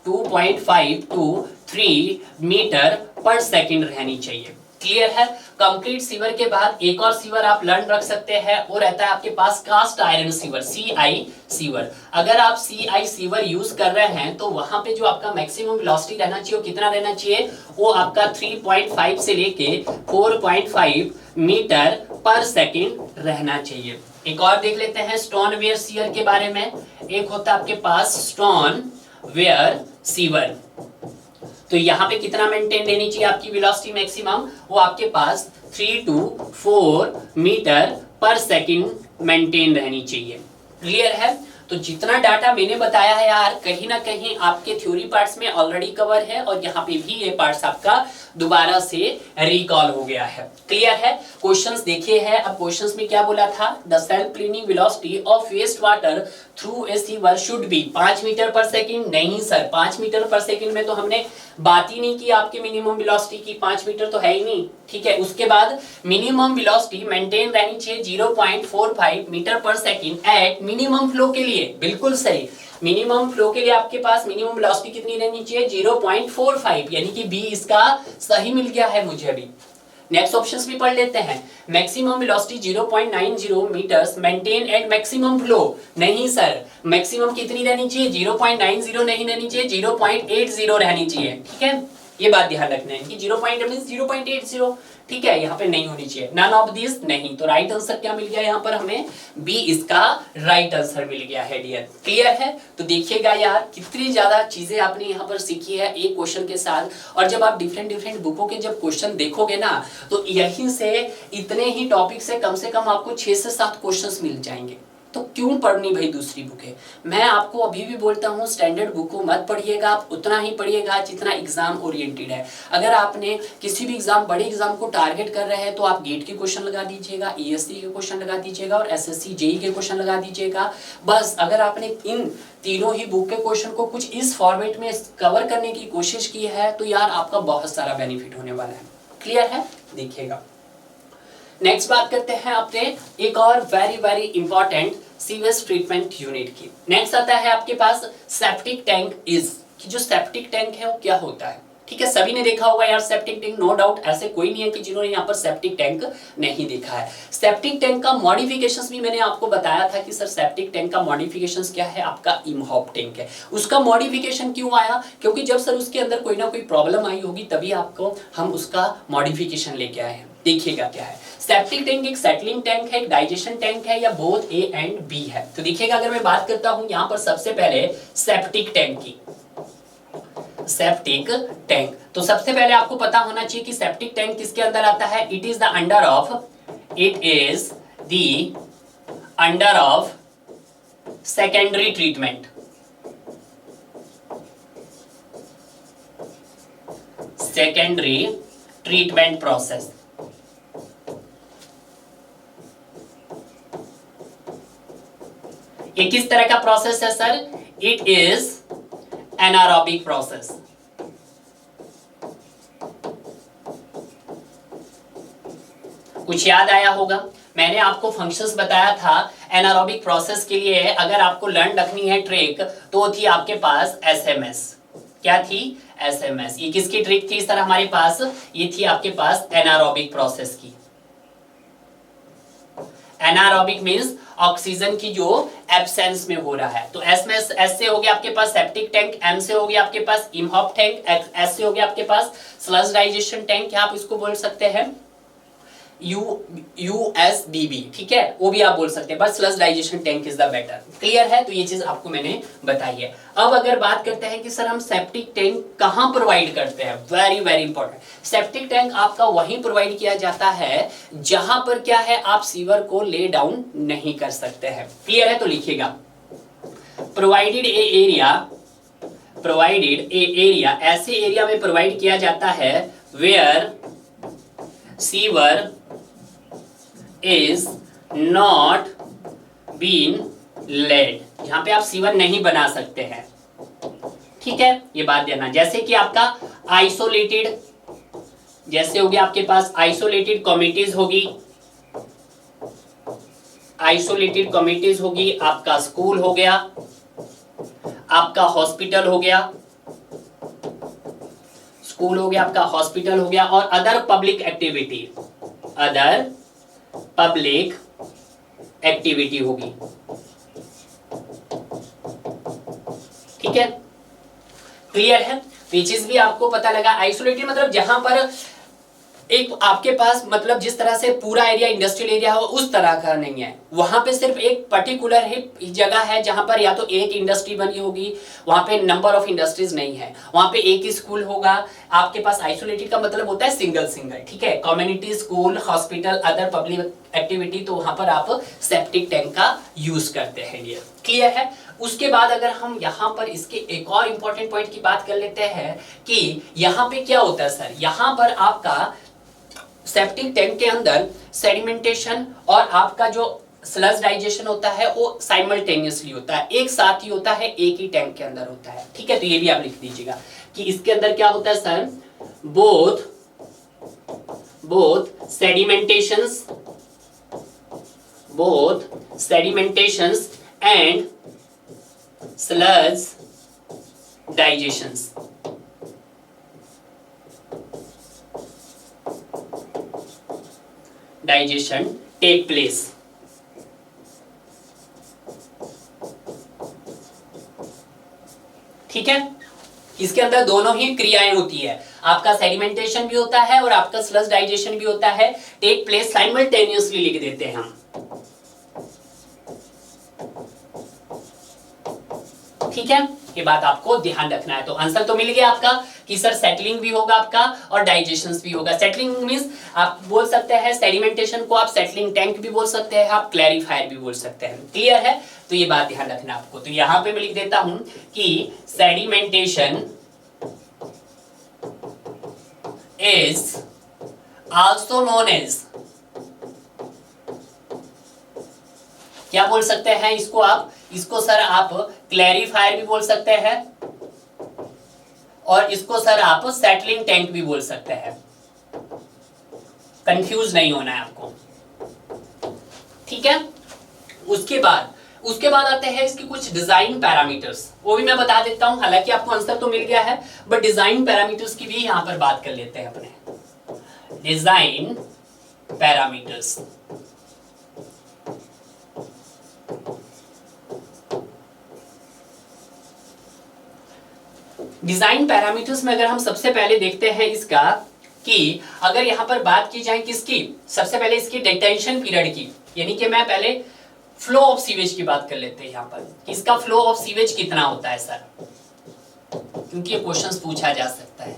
2.5 मीटर पर सेकंड रहनी चाहिए। क्लियर है। कंक्रीट सीवर के बाद एक और सीवर आप लर्न रख सकते हैं, वो रहता है आपके पास cast iron sewer, CI sewer. अगर आप CI सीवर यूज कर रहे हैं तो वहां पे जो आपका मैक्सिमम वेलोसिटी रहना चाहिए वो कितना रहना चाहिए, वो आपका 3.5 से लेके 4.5 मीटर पर सेकंड रहना चाहिए। एक और देख लेते हैं स्टोन वेयर सीवर के बारे में। एक होता है आपके पास स्टोन वेयर सीवर, तो यहाँ पे कितना मेंटेन रहनी चाहिए आपकी वेलोसिटी मैक्सिमम, वो आपके पास 3 to 4 metre per second maintain रहनी चाहिए। क्लियर है। तो जितना डाटा मैंने बताया है यार, कहीं ना कहीं आपके थ्योरी पार्ट्स में ऑलरेडी कवर है और यहाँ पे भी ये पार्ट्स आपका दोबारा से रिकॉल हो गया है। क्लियर है। क्वेश्चंस देखिए है। अब क्वेश्चंस में क्या बोला था, the self cleaning velocity of waste water through a sewer should be 5 metre per second. नहीं सर, 5 मीटर पर सेकंड में तो हमने बात ही नहीं की आपके मिनिमम वेलोसिटी की, 5 मीटर तो है ही नहीं। ठीक है, उसके बाद मिनिमम वेलोसिटी मेंटेन रहनी चाहिए 0.45 metre per second at minimum flow के लिए। बिल्कुल सही, मिनिमम फ्लो के लिए आपके पास मिनिमम वेलोसिटी कितनी रहनी चाहिए, 0.45, यानी कि बी इसका सही मिल गया है मुझे अभी। नेक्स्ट ऑप्शंस भी पढ़ लेते हैं। Maximum velocity 0.90 metres maintain at maximum flow. नहीं सर, मैक्सिमम कितनी रहनी चाहिए, 0.90 नहीं रहनी चाहिए, 0.80 रहनी चाहिए। ठीक है, ये बात ध्यान रखना है कि 0.80, ठीक है, यहाँ पे नहीं होनी चाहिए। नन ऑफ दिस नहीं, तो राइट आंसर क्या मिल गया यहाँ पर हमें, बी इसका राइट आंसर मिल गया है डियर। क्लियर है। तो देखिएगा यार कितनी ज्यादा चीजें आपने यहाँ पर सीखी है एक क्वेश्चन के साथ, और जब आप डिफरेंट बुकों के जब क्वेश्चन देखोगे ना तो यहीं से इतने ही टॉपिक से कम आपको 6 से 7 क्वेश्चन मिल जाएंगे। तो क्यों पढ़नी भाई दूसरी बुकें। मैं आपको अभी भी बोलता हूँ स्टैंडर्ड बुक को मत पढ़िएगा, आप उतना ही पढ़िएगा जितना एग्जाम ओरिएंटेड है। अगर आपने किसी भी एग्जाम, बड़े एग्जाम को टारगेट कर रहे हैं तो आप गेट के क्वेश्चन लगा दीजिएगा, ESC के क्वेश्चन लगा दीजिएगा और SSC JEE के क्वेश्चन लगा दीजिएगा। बस अगर आपने इन तीनों ही बुक के क्वेश्चन को कुछ इस फॉर्मेट में कवर करने की कोशिश की है तो यार आपका बहुत सारा बेनिफिट होने वाला है। क्लियर है? देखिएगा। नेक्स्ट बात करते हैं अपने एक और very important sewage treatment unit की। नेक्स्ट आता है आपके पास सेप्टिक टैंक इज, कि जो सेप्टिक टैंक है वो क्या होता है। ठीक है, सभी ने देखा होगा यार सेप्टिक टैंक, नो डाउट, ऐसे कोई नहीं है कि जिन्होंने यहाँ पर सेप्टिक टैंक नहीं देखा है। सेप्टिक टैंक का मॉडिफिकेशंस भी मैंने आपको बताया था कि सर सेप्टिक टैंक का मॉडिफिकेशंस क्या है, आपका इमहॉप टैंक है। उसका मॉडिफिकेशन क्यों आया, क्योंकि जब सर उसके अंदर कोई ना कोई प्रॉब्लम आई होगी तभी आपको हम उसका मॉडिफिकेशन लेके आए हैं। देखिएगा क्या है। सेप्टिक टैंक एक सेटलिंग टैंक है, एक डाइजेशन टैंक है, या बोथ A एंड B है। तो देखिएगा अगर मैं बात करता हूं यहाँ पर सबसे पहले सेप्टिक टैंक की, सेप्टिक टैंक, तो सबसे पहले आपको पता होना चाहिए कि सेप्टिक टैंक किसके अंदर आता है। It is the under of secondary treatment, secondary treatment process. ये किस तरह का प्रोसेस है sir, it is anaerobic process. कुछ याद आया होगा, मैंने आपको फंक्शंस बताया था एनारोबिक प्रोसेस के लिए। अगर आपको लर्न रखनी है ट्रिक तो थी आपके पास SMS। क्या थी? SMS। ये किसकी ट्रिक थी सर हमारे पास, ये थी आपके पास एनारोबिक प्रोसेस की। एनारोबिक मींस ऑक्सीजन की जो एब्सेंस में हो रहा है। तो S में S से हो गया आपके पास सेप्टिक टैंक, M से हो गया आपके पास इमहॉप टैंक, S से हो गया आपके पास स्लज डाइजेशन टैंक, क्या आप इसको बोल सकते हैं USDB। ठीक है, वो भी आप बोल सकते हैं, but sludge digestion tank is the better. Clear है? तो ये चीज आपको मैंने बताई है। अब अगर बात करते हैं कि सर हम सेप्टिक टैंक कहां प्रोवाइड करते हैं, वेरी इंपॉर्टेंट। सेप्टिक टैंक आपका वहीं प्रोवाइड किया जाता है जहां पर क्या है, आप सीवर को ले डाउन नहीं कर सकते हैं। क्लियर है? तो लिखिएगा प्रोवाइडेड ए एरिया, ऐसे एरिया में प्रोवाइड किया जाता है where sewer is not been laid, यहां पे आप सीवर नहीं बना सकते हैं। ठीक है, ये बात देना। जैसे कि आपका आइसोलेटेड, जैसे हो गया आपके पास आइसोलेटेड कम्युनिटीज होगी, आइसोलेटेड कम्युनिटीज होगी, आपका स्कूल हो गया, आपका हॉस्पिटल हो गया, स्कूल हो गया, आपका हॉस्पिटल हो गया, और other public activity, other public activity होगी। ठीक है, क्लियर है? ये चीज भी आपको पता लगा। आइसोलेटेड मतलब जहां पर एक आपके पास मतलब जिस तरह से पूरा एरिया इंडस्ट्रियल एरिया हो उस तरह का नहीं है। वहां पे सिर्फ एक पर्टिकुलर ही जगह है जहां पर या तो एक इंडस्ट्री बनी होगी, वहां पे नंबर ऑफ इंडस्ट्रीज नहीं है, वहां पे एक ही स्कूल होगा। आपके पास आइसोलेटेड का मतलब होता है सिंगल। ठीक है, community, school, hospital, other public activity, तो वहां पर आप सेप्टिक टैंक का यूज करते हैं। ये क्लियर है? उसके बाद अगर हम यहाँ पर इसके एक और इंपॉर्टेंट पॉइंट की बात कर लेते हैं कि यहाँ पे क्या होता है सर, यहाँ पर आपका सेप्टिक टैंक के अंदर सेडिमेंटेशन और आपका जो स्लज डाइजेशन होता है वो साइमल्टेनियसली होता है, एक साथ ही होता है, एक ही टैंक के अंदर होता है। ठीक है, तो ये भी आप लिख दीजिएगा कि इसके अंदर क्या होता है sir, both sedimentations and sludge digestions. Digestion take place. ठीक है, इसके अंदर दोनों ही क्रियाएं होती है, आपका सेडिमेंटेशन भी होता है और आपका स्लज डाइजेशन भी होता है। टेक प्लेस साइमल्टेनियसली लिख देते हैं हम। ठीक है, ये बात आपको ध्यान रखना है। तो आंसर तो मिल गया आपका कि सर सेटलिंग भी होगा आपका और डाइजेशन भी होगा। सेटलिंग मींस आप बोल सकते हैं सेडिमेंटेशन को आप सेटलिंग टैंक भी बोल सकते हैं, आप क्लैरिफायर भी बोल सकते हैं। क्लियर है? तो ये बात ध्यान रखना आपको। तो यहां पे मैं लिख देता हूं कि sedimentation is also known as, क्या बोल सकते हैं इसको आप, इसको सर आप क्लैरिफायर भी बोल सकते हैं और इसको सर आप सेटलिंग टैंक भी बोल सकते हैं। कंफ्यूज नहीं होना है आपको, ठीक है। उसके बाद आते हैं इसकी कुछ डिजाइन पैरामीटर्स, वो भी मैं बता देता हूं। हालांकि आपको आंसर तो मिल गया है, बट डिजाइन पैरामीटर्स की भी यहां पर बात कर लेते हैं अपने। डिजाइन पैरामीटर्स, डिजाइन पैरामीटर्स में अगर हम सबसे पहले देखते हैं इसका कि अगर यहां पर बात की जाए किसकी, सबसे पहले इसकी डिटेंशन पीरियड की, यानी कि मैं पहले फ्लो ऑफ सीवेज की बात कर लेते हैं यहां पर। इसका फ्लो ऑफ सीवेज कितना होता है सर, क्योंकि ये क्वेश्चंस पूछा जा सकता है।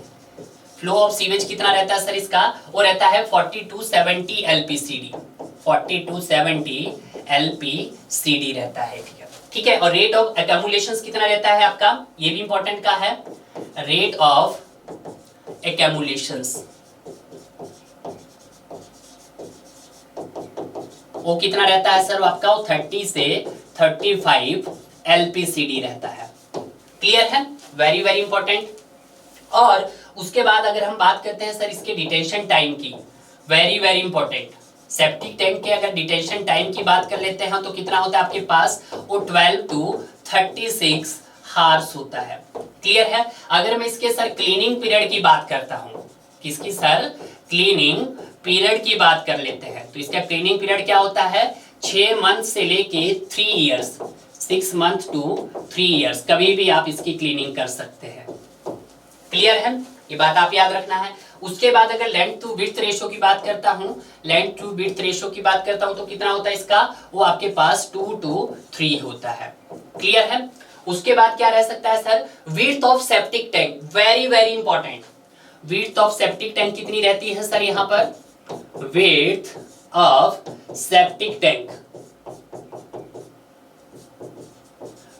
फ्लो ऑफ सीवेज कितना रहता है सर इसका, वो रहता है 40 to 70 LPCD, 40 to 70 LPCD रहता है, ठीक है। और रेट ऑफ एक्यूमुलेशंस कितना रहता है आपका, ये भी इंपॉर्टेंट का है। रेट ऑफ एक्यूमुलेशंस वो कितना रहता है सर आपका, वो 30 से 35 LPCD रहता है। क्लियर है? Very very important. और उसके बाद अगर हम बात करते हैं सर इसके डिटेंशन टाइम की, very very important. Septic tank के अगर डिटेंशन टाइम की बात कर लेते हैं तो कितना होता है आपके पास, वो 12 to 36 हार्स होता है। क्लियर है? अगर मैं इसके सर क्लीनिंग पीरियड की बात करता हूं, किसकी सर, क्लीनिंग पीरियड की बात कर लेते हैं, तो इसका क्लीनिंग पीरियड क्या होता है, 6 मंथ से लेके 3 इयर्स, 6 मंथ to 3 इयर्स, कभी भी आप इसकी क्लीनिंग कर सकते हैं। क्लियर है? ये बात आप याद रखना है। उसके बाद अगर लेंथ टू विड्थ रेशो की बात करता हूं, लेंथ टू विड्थ रेशो की बात करता हूं तो कितना होता है इसका, वो आपके पास 2 to 3 होता है। क्लियर है? उसके बाद क्या रह सकता है sir, width of septic tank, very very important. Width of septic tank कितनी रहती है सर यहां पर, विड्थ ऑफ सेप्टिक टैंक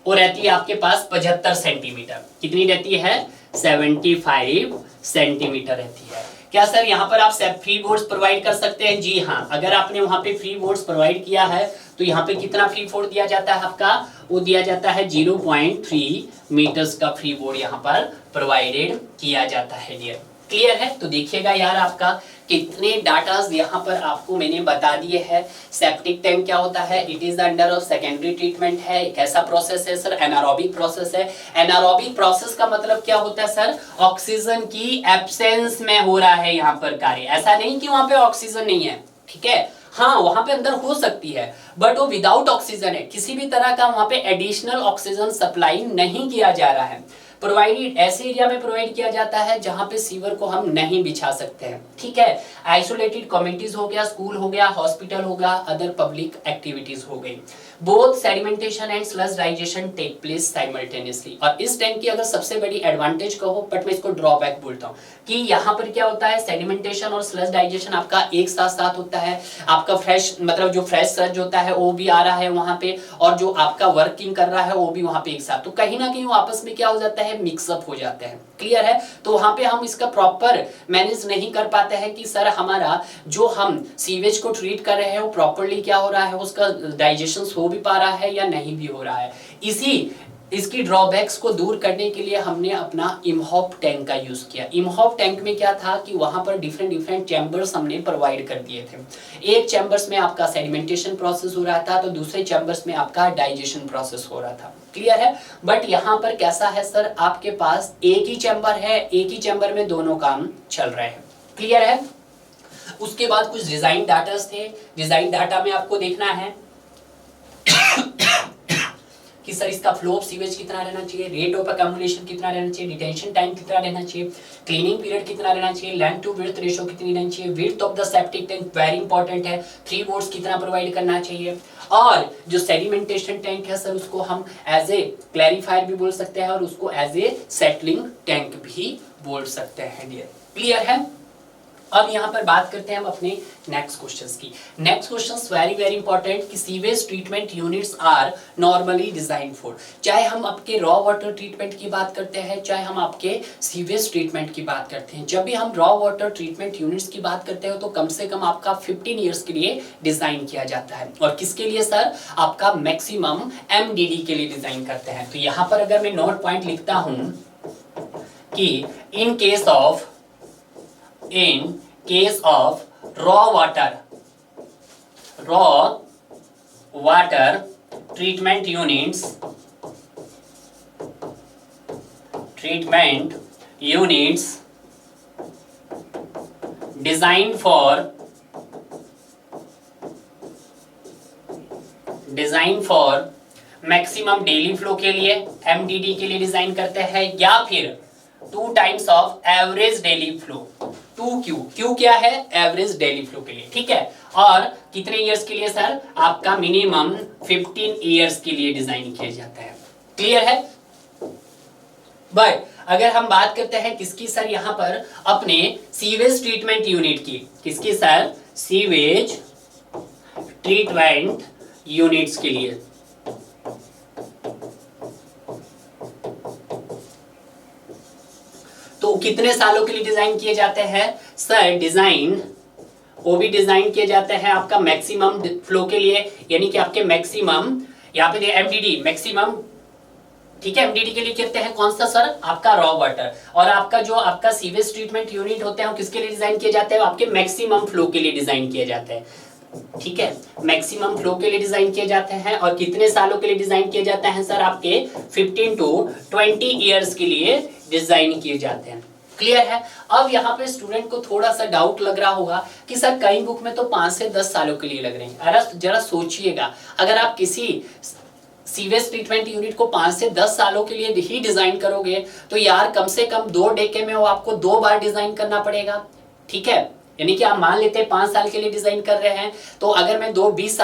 वो रहती है आपके पास 75 सेंटीमीटर। कितनी रहती है, 75 सेंटीमीटर रहती है। क्या सर यहाँ पर आप फ्री बोर्ड्स प्रोवाइड कर सकते हैं? जी हाँ, अगर आपने वहां पे फ्री बोर्ड्स प्रोवाइड किया है तो यहाँ पे कितना फ्री बोर्ड दिया जाता है आपका, वो दिया जाता है 0.3 मीटर्स का फ्री बोर्ड यहाँ पर प्रोवाइडेड किया जाता है डियर। क्लियर है? तो देखिएगा यार आपका कितने डाटास यहाँ पर आपको मैंने बता दिए हैं। सेप्टिक टैंक क्या होता है, it is the under of secondary treatment है। कैसा प्रोसेस है सर, एनारोबिक प्रोसेस है। एनारोबिक प्रोसेस का मतलब क्या होता है सर, ऑक्सीजन की एब्सेंस में हो रहा है यहाँ पर कार्य। ऐसा नहीं कि वहां पे ऑक्सीजन नहीं है, ठीक है, हाँ वहां पे अंदर हो सकती है, बट वो विदाउट ऑक्सीजन है, किसी भी तरह का वहां पे एडिशनल ऑक्सीजन सप्लाई नहीं किया जा रहा है। प्रोवाइडेड ऐसे एरिया में प्रोवाइड किया जाता है जहां पे सीवर को हम नहीं बिछा सकते हैं, ठीक है। आइसोलेटेड कम्युनिटीज हो गया, स्कूल हो गया, हॉस्पिटल हो गया, अदर पब्लिक एक्टिविटीज हो गई। Both sedimentation and sludge digestion take place simultaneously. और इस टैंक की अगर सबसे बड़ी एडवांटेज कहो, बट मैं इसको ड्रॉबैक बोलता हूँ कि यहाँ पर क्या होता है, सेडिमेंटेशन और स्लज डाइजेशन आपका एक साथ साथ होता है। आपका फ्रेश मतलब जो फ्रेश स्लज होता है वो भी आ रहा है वहां पे, और जो आपका वर्किंग कर रहा है वो भी वहां पे एक साथ, तो कहीं ना कहीं वो आपस में क्या हो जाता है, मिक्सअप हो जाते हैं। क्लियर है? तो वहां पे हम इसका प्रॉपर मैनेज नहीं कर पाते हैं कि सर हमारा जो हम सीवेज को ट्रीट कर रहे हैं वो प्रॉपरली क्या हो रहा है, उसका डाइजेशन हो भी पा रहा है या नहीं भी हो रहा है। इसकी ड्रॉबैक्स को दूर करने के लिए हमने अपना इमहॉप टैंक का यूज किया। इमहॉप टैंक में क्या था कि वहां पर डिफरेंट चैम्बर्स हमने प्रोवाइड कर दिए थे। एक चैम्बर्स में आपका सेडिमेंटेशन प्रोसेस हो रहा था, तो दूसरे चैम्बर्स में आपका डाइजेशन प्रोसेस हो रहा था। क्लियर है? बट यहाँ पर कैसा है सर, आपके पास एक ही चैम्बर है, एक ही चैम्बर में दोनों काम चल रहे हैं। क्लियर है? उसके बाद कुछ डिजाइन डाटा थे। डिजाइन डाटा में आपको देखना है कि सर इसका फ्लो ऑफ सीवेज कितना रहना चाहिए, रेट ऑफ अकम्युलेशन कितना रहना चाहिए, डिटेंशन टाइम कितना रहना चाहिए, क्लीनिंग पीरियड कितना रहना चाहिए, लेंथ टू विड्थ रेशियो कितनी रहनी चाहिए, width of the septic tank very important है, 3 वोट्स कितना प्रोवाइड करना चाहिए, और जो सेडिमेंटेशन टैंक है सर उसको हम एज ए क्लैरिफायर भी बोल सकते हैं और उसको एज ए सेटलिंग टैंक भी बोल सकते हैं डियर। क्लियर है। अब यहाँ पर बात करते हैं हम अपने नेक्स्ट क्वेश्चंस की। Next questions very very important कि sewage treatment units are normally design for, चाहे हम आपके रॉ वाटर ट्रीटमेंट की बात करते हैं चाहे हम आपके सीवेज ट्रीटमेंट की बात करते हैं, जब भी हम रॉ वाटर ट्रीटमेंट यूनिट्स की बात करते हैं तो कम से कम आपका 15 ईयर्स के लिए डिजाइन किया जाता है। और किसके लिए सर, आपका मैक्सिमम एमडीडी के लिए डिजाइन करते हैं। तो यहाँ पर अगर मैं नोट पॉइंट लिखता हूं कि in case of raw water treatment units designed for maximum daily flow के लिए एमडीडी के लिए डिजाइन करते हैं, या फिर 2 times of average daily flow, 2Q क्या है, एवरेज डेली फ्लो के लिए, ठीक है। और कितने इयर्स के लिए सर, आपका मिनिमम 15 इयर्स के लिए डिजाइन किया जाता है। क्लियर है भाई। अगर हम बात करते हैं किसकी सर, यहां पर अपने सीवेज ट्रीटमेंट यूनिट की, किसकी सर, सीवेज ट्रीटमेंट यूनिट्स के लिए, तो कितने सालों के लिए डिजाइन किए जाते हैं सर, वो भी डिजाइन किए जाते हैं आपका मैक्सिमम फ्लो के लिए, यानी कि आपके मैक्सिमम यहाँ पे एमडीडी मैक्सिमम, ठीक है। एमडीडी के लिए कहते हैं कौन सा सर, आपका रॉ वाटर, और आपका जो आपका सीवेज ट्रीटमेंट यूनिट होते हैं वो किसके लिए डिजाइन किए जाते हैं, आपके मैक्सिमम फ्लो के लिए डिजाइन किए जाते हैं, ठीक है। मैक्सिमम फ्लो के लिए डिजाइन किए जाते हैं और कितने सालों के लिए डिजाइन किए जाते हैं सर, आपके 15 to 20 इयर्स के लिए डिजाइन किए जाते हैं। क्लियर है। अब यहाँ पे स्टूडेंट को थोड़ा सा डाउट लग रहा होगा कि सर कई बुक में तो 5 से 10 सालों के लिए लग रहे हैं। अरे जरा सोचिएगा, अगर आप किसी सीवेज ट्रीटमेंट यूनिट को 5 से 10 सालों के लिए ही डिजाइन करोगे तो यार कम से कम 2 डेके में वो आपको 2 बार डिजाइन करना पड़ेगा, ठीक है। यानी कि आप मान लेते हैं 5 साल के लिए डिजाइन कर रहे हैं, तो अगर मैं 20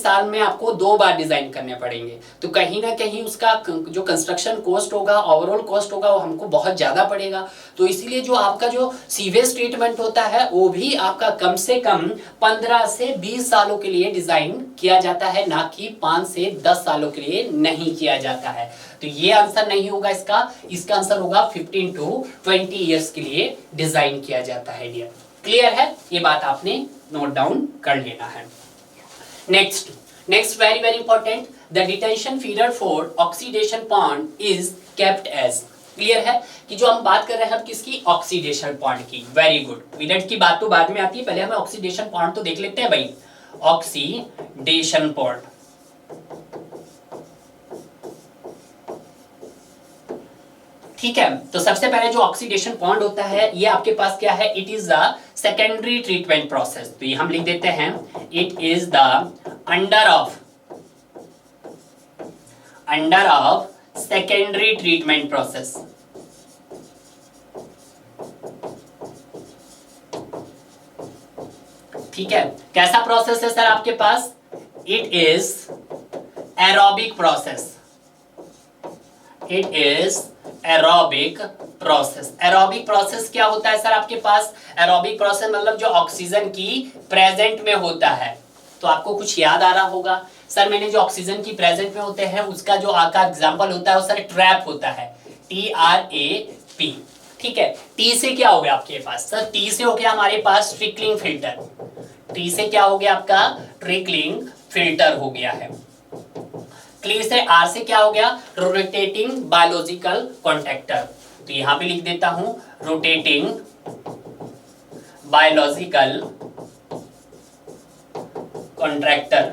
साल में आपको 2 बार डिजाइन करने पड़ेंगे, तो कहीं ना कहीं उसका जो कंस्ट्रक्शन कॉस्ट होगा, ओवरऑल कॉस्ट होगा, वो हमको बहुत ज्यादा पड़ेगा। तो इसीलिए जो आपका जो सीवेज ट्रीटमेंट होता है वो भी आपका कम से कम 15 से 20 सालों के लिए डिजाइन किया जाता है, ना कि 5 से 10 सालों के लिए नहीं किया जाता है। तो ये आंसर नहीं होगा इसका आंसर होगा 15 to 20 ईयर्स के लिए डिजाइन किया जाता है डियर। क्लियर है, ये बात आपने नोट डाउन कर लेना है। Next very very important, the detention feeder for oxidation pond is kept as. Clear है कि जो हम बात कर रहे हैं किसकी, ऑक्सीडेशन पॉन्ड की। वेरी गुड, फीडर की बात तो बाद में आती है, पहले हमें ऑक्सीडेशन पॉन्ड तो देख लेते हैं भाई। ऑक्सीडेशन पॉन्ड, ठीक है। तो सबसे पहले जो ऑक्सीडेशन पॉन्ड होता है ये आपके पास क्या है, it is the secondary treatment process. तो ये हम लिख देते हैं, it is the under of secondary treatment process. ठीक है, कैसा प्रोसेस है सर आपके पास, it is aerobic process, it is aerobic process. Aerobic process क्या होता है सर आपके पास, एरोबिक प्रोसेस मतलब जो ऑक्सीजन की प्रेजेंट में होता है। तो आपको कुछ याद आ रहा होगा सर, मैंने जो ऑक्सीजन की प्रेजेंट में होते हैं उसका जो आकार एग्जांपल होता है वो सर ट्रैप होता है, TRAP, ठीक है। टी से क्या हो गया आपके पास सर, टी से हो गया हमारे पास ट्रिकलिंग फिल्टर, टी से क्या हो गया आपका, ट्रिकलिंग फिल्टर हो गया है। क्लियर से, आर से क्या हो गया, रोटेटिंग बायोलॉजिकल कॉन्ट्रैक्टर। तो यहां पे लिख देता हूं रोटेटिंग बायोलॉजिकल कॉन्ट्रैक्टर,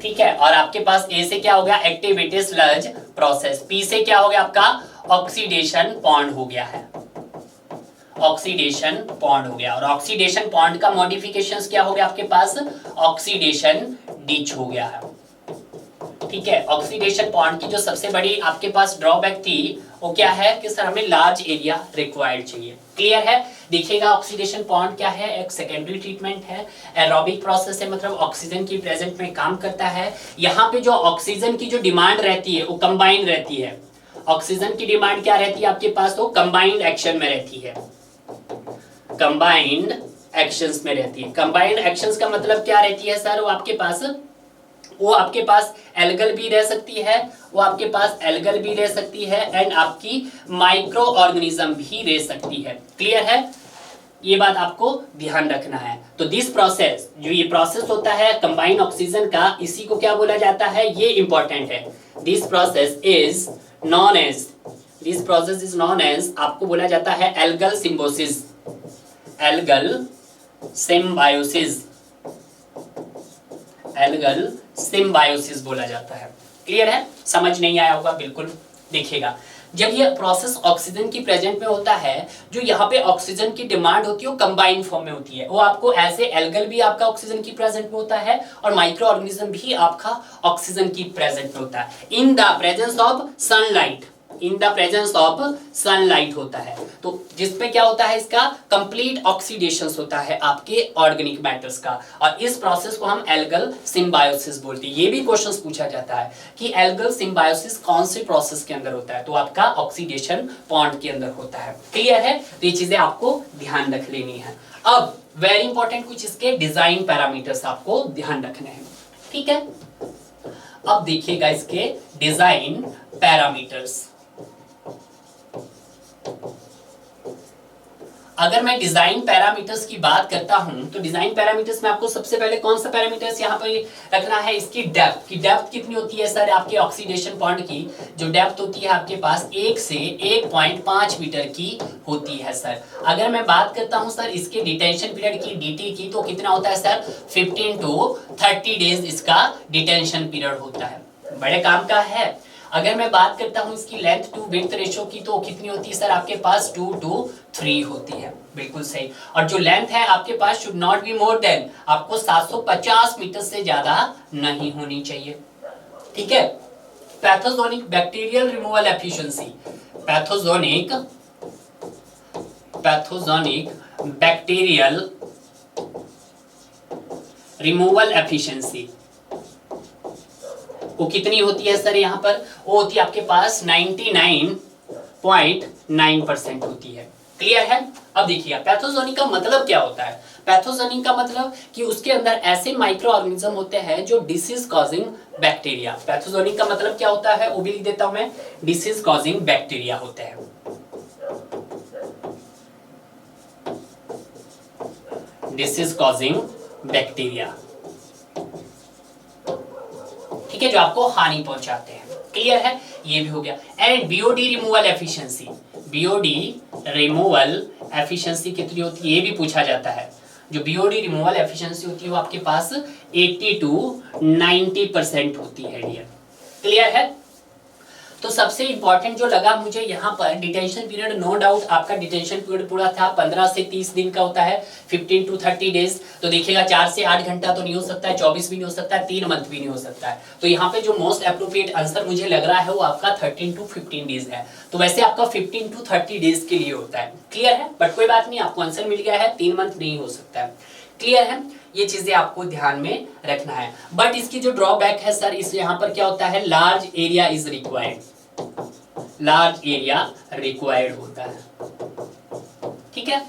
ठीक है। और आपके पास ए से क्या हो गया, एक्टिविटी स्लज प्रोसेस। पी से क्या हो गया आपका, ऑक्सीडेशन पॉन्ड हो गया है, ऑक्सीडेशन पॉन्ड हो गया। और ऑक्सीडेशन पॉन्ड का मॉडिफिकेशंस क्या हो गया आपके पास, ऑक्सीडेशन डिच हो गया है। ठीक है, ऑक्सीडेशन पॉइंट की जो सबसे बड़ी आपके पास ड्रॉबैक थी वो क्या है कि सर हमें लार्ज एरिया रिक्वायर्ड चाहिए। क्लियर है? देखिएगा ऑक्सीडेशन पॉइंट क्या है, एक सेकेंडरी ट्रीटमेंट है, एरोबिक प्रोसेस है, मतलब ऑक्सीजन की प्रेजेंट में काम करता है। यहाँ पे जो ऑक्सीजन की जो डिमांड रहती है वो कंबाइंड रहती है। ऑक्सीजन की डिमांड क्या रहती है आपके पास, तो कंबाइंड एक्शन में रहती है, कंबाइंड एक्शंस में रहती है। कंबाइंड एक्शंस का मतलब क्या रहती है सर, वो आपके पास एल्गल भी रह सकती है, वो आपके पास एल्गल भी रह सकती है एंड आपकी माइक्रो ऑर्गेनिज्म भी रह सकती है। क्लियर है? ये बात आपको ध्यान रखना है। तो दिस प्रोसेस, जो ये प्रोसेस होता है कंबाइंड ऑक्सीजन का, इसी को क्या बोला जाता है, ये इंपॉर्टेंट है। This process is known as आपको बोला जाता है algal symbiosis, algal symbiosis, algal symbiosis बोला जाता है। क्लियर है? समझ नहीं आया होगा, बिल्कुल देखिएगा। जब ये प्रोसेस ऑक्सीजन की प्रेजेंट में होता है, जो यहाँ पे ऑक्सीजन की डिमांड होती है वो कंबाइंड फॉर्म में होती है। वो आपको ऐसे एल्गल भी आपका ऑक्सीजन की प्रेजेंट में होता है और माइक्रो ऑर्गेनिज्म भी आपका ऑक्सीजन की प्रेजेंट में होता है in the presence of sunlight, in the presence of sunlight होता है। तो जिसमें क्या होता है, इसका कंप्लीट ऑक्सीडेशन होता है आपके ऑर्गेनिक मैटर्स का, और इस प्रोसेस को हम एल्गल सिम्बायोसिस बोलते हैं। ये भी क्वेश्चंस पूछा जाता है कि एल्गल सिम्बायोसिस कौन से प्रोसेस के अंदर होता है, तो आपका ऑक्सीडेशन पॉइंट के अंदर होता है। क्लियर है? तो ये चीजें आपको ध्यान रख लेनी है। अब वेरी इंपॉर्टेंट कुछ इसके डिजाइन पैरामीटर्स आपको ध्यान रखने हैं। ठीक है, अब देखिएगा इसके डिजाइन पैरामीटर्स। अगर मैं डिजाइन पैरामीटर्स की बात करता हूं तो डिजाइन पैरामीटर्स में आपको सबसे पहले कौन सा पैरामीटर्स यहाँ पर रखना है, इसकी डेप्थ की। डेप्थ कितनी होती है सर आपके ऑक्सीडेशन पॉइंट की, जो डेप्थ होती है आपके पास 1 से 1.5 मीटर की होती है सर। अगर मैं बात करता हूं सर इसके डिटेंशन पीरियड की, डीटी की, तो कितना होता है सर, 15 to 30 डेज इसका डिटेंशन पीरियड होता है। बड़े काम का है। अगर मैं बात करता हूं इसकी लेंथ टू विड्थ रेशियो की, तो कितनी होती है सर आपके पास, 2 to 3 होती है। बिल्कुल सही। और जो लेंथ है आपके पास should not be more than, आपको 750 मीटर से ज्यादा नहीं होनी चाहिए। ठीक है। Pathogenic bacterial removal efficiency, pathogenic bacterial removal efficiency वो कितनी होती है सर, यहाँ पर वो होती है आपके पास 99.9% होती है। क्लियर है? अब देखिए पैथोजोनिक का मतलब क्या होता है। पैथोजोनिक का मतलब कि उसके अंदर ऐसे माइक्रो ऑर्गेनिज्म होते हैं जो डिसीज कॉजिंग बैक्टीरिया, पैथोजोनिक का मतलब क्या होता है वो भी लिख देता हूं मैं, डिसीज कॉजिंग बैक्टीरिया होते हैं। डिसीज कॉजिंग बैक्टीरिया, ठीक है, जो आपको हानि पहुंचाते हैं। क्लियर है? ये भी हो गया। And BOD removal efficiency, BOD removal efficiency कितनी होती है ये भी पूछा जाता है। जो बीओडी रिमूवल एफिशिएंसी होती है वो आपके पास 80 to 90% होती है डियर। क्लियर है? तो सबसे इंपॉर्टेंट जो लगा मुझे यहाँ पर डिटेंशन पीरियड, नो डाउट आपका डिटेंशन पीरियड पूरा था 15 से 30 दिन का होता है, 15 to 30 डेज। तो देखिएगा 4 से 8 घंटा तो नहीं हो सकता है, 24 भी नहीं हो सकता है, 3 मंथ भी नहीं हो सकता है। तो यहाँ पे जो मोस्ट अप्रोप्रिएट आंसर मुझे लग रहा है वो आपका 13 to 15 डेज है। तो वैसे आपका 15 to 30 डेज के लिए होता है। क्लियर है? बट कोई बात नहीं, आपको आंसर मिल गया है, 3 मंथ नहीं हो सकता है। क्लियर है? ये चीजें आपको ध्यान में रखना है। बट इसकी जो ड्रॉबैक है सर, इस यहाँ पर क्या होता है, large area is required, large area required होता है। ठीक है,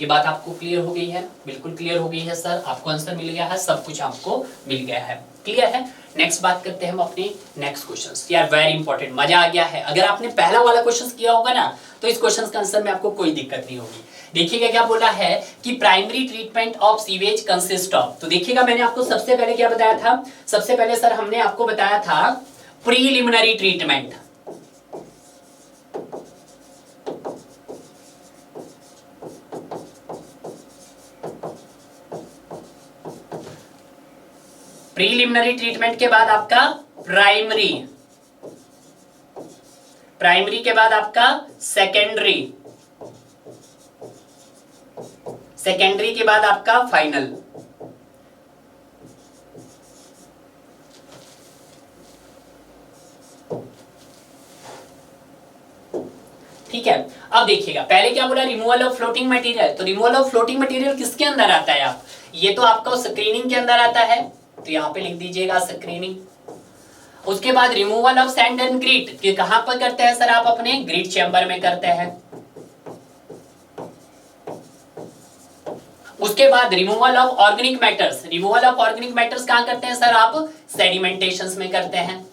ये बात आपको क्लियर हो गई है? बिल्कुल क्लियर हो गई है सर, आपको आंसर मिल गया है, सब कुछ आपको मिल गया है। क्लियर है? नेक्स्ट बात करते हैं हम अपने नेक्स्ट क्वेश्चंस। यार वेरी इंपॉर्टेंट, मजा आ गया है। अगर आपने पहला वाला क्वेश्चन किया होगा ना तो इस क्वेश्चन का आंसर में आपको कोई दिक्कत नहीं होगी। देखिएगा क्या बोला है कि primary treatment of sewage consist of, तो देखिएगा मैंने आपको सबसे पहले क्या बताया था, सबसे पहले सर हमने आपको बताया था प्रीलिमिनरी ट्रीटमेंट। प्रीलिमिनरी ट्रीटमेंट के बाद आपका प्राइमरी, प्राइमरी के बाद आपका सेकेंडरी, सेकेंडरी के बाद आपका फाइनल। अब देखिएगा, पहले क्या बोला, रिमूवल ऑफ फ्लोटिंग मटेरियल। तो रिमूवल ऑफ फ्लोटिंग मटेरियल किसके अंदर आता है, आप ये तो आपका स्क्रीनिंग के अंदर आता है, तो यहाँ पे लिख दीजिएगा स्क्रीनिंग। उसके बाद removal of sand and greet, कि कहां पर करते हैं सर, आप अपने ग्रीट चैम्बर में करते हैं। उसके बाद removal of organic matters, removal of organic matters कहां करते हैं सर, आप सेडिमेंटेशंस में करते हैं,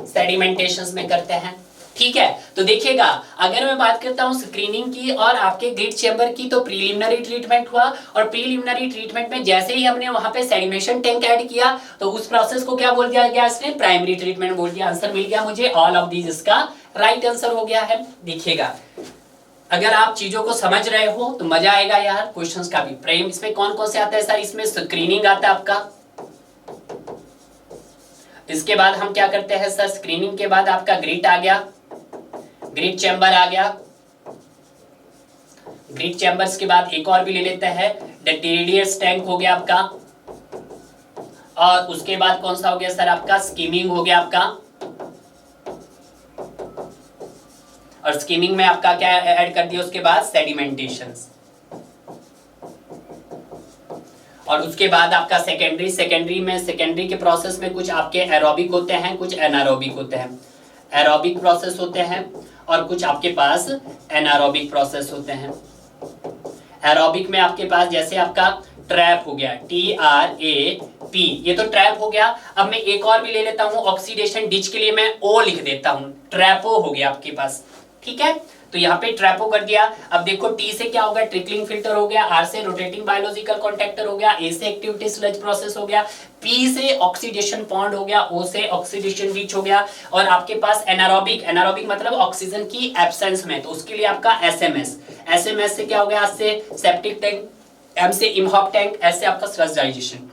सेडिमेंटेशंस में करते हैं। ठीक है, तो देखिएगा, अगर मैं बात करता हूं स्क्रीनिंग की और आपके ग्रिड चैम्बर की, तो प्रीलिमिनरी ट्रीटमेंट हुआ, और प्रीलिमिनरी ट्रीटमेंट में जैसे ही हमने वहां पे सेडिमेशन टैंक ऐड किया, तो उस प्रोसेस को क्या बोल दिया गया, इसने प्राइमरी ट्रीटमेंट बोल दिया। आंसर मिल गया मुझे, ऑल ऑफ दीज इसका राइट आंसर हो गया है। देखिएगा, अगर आप चीजों को समझ रहे हो तो मजा आएगा यार क्वेश्चंस का भी। प्रेम इसमें कौन कौन से आता है सर, इसमें स्क्रीनिंग आता है आपका। इसके बाद हम क्या करते हैं सर, स्क्रीनिंग के बाद आपका ग्रिट आ गया, ग्रिट चैम्बर आ गया। ग्रिट चैम्बर्स के बाद एक और भी ले लेते हैं, डेटिरियस टैंक हो गया आपका, और उसके बाद कौन सा हो गया सर आपका, स्कीमिंग हो गया आपका। और स्कीमिंग में आपका क्या ऐड कर दिया, उसके बाद सेडिमेंटेशंस। और उसके बाद आपका सेकेंडरी, सेकेंडरी में, सेकेंडरी के प्रोसेस में कुछ आपके एरोबिक होते हैं, कुछ एनारोबिक होते हैं। एरोबिक प्रोसेस होते हैं और कुछ आपके पास एनारोबिक प्रोसेस होते हैं। एरोबिक में आपके पास जैसे आपका ट्रैप हो गया, TRAP, ये तो ट्रैप हो गया। अब मैं एक और भी ले लेता हूं, ऑक्सीडेशन डिच के लिए मैं O लिख देता हूं, ट्रैपो हो गया आपके पास। ठीक है, तो यहाँ पे ट्रैपो कर दिया। अब देखो, T से क्या हो गया, ट्रिकलिंग फिल्टर हो गया, R से रोटेटिंग बायोलॉजिकल कॉन्ट्रैक्टर हो गया, A से एक्टिविटी स्लज प्रोसेस हो गया, P से ऑक्सीडेशन पॉन्ड हो गया, O से ऑक्सीडेशन डिच हो गया, और आपके पास एनारोबिक, एनारोबिक मतलब ऑक्सीजन की एब्सेंस में, तो उसके लिए आपका SMS, SMS से क्या हो गया, से सेप्टिक टैंक, M से इमहॉप टैंक, S से आपका स्लजाइजेशन।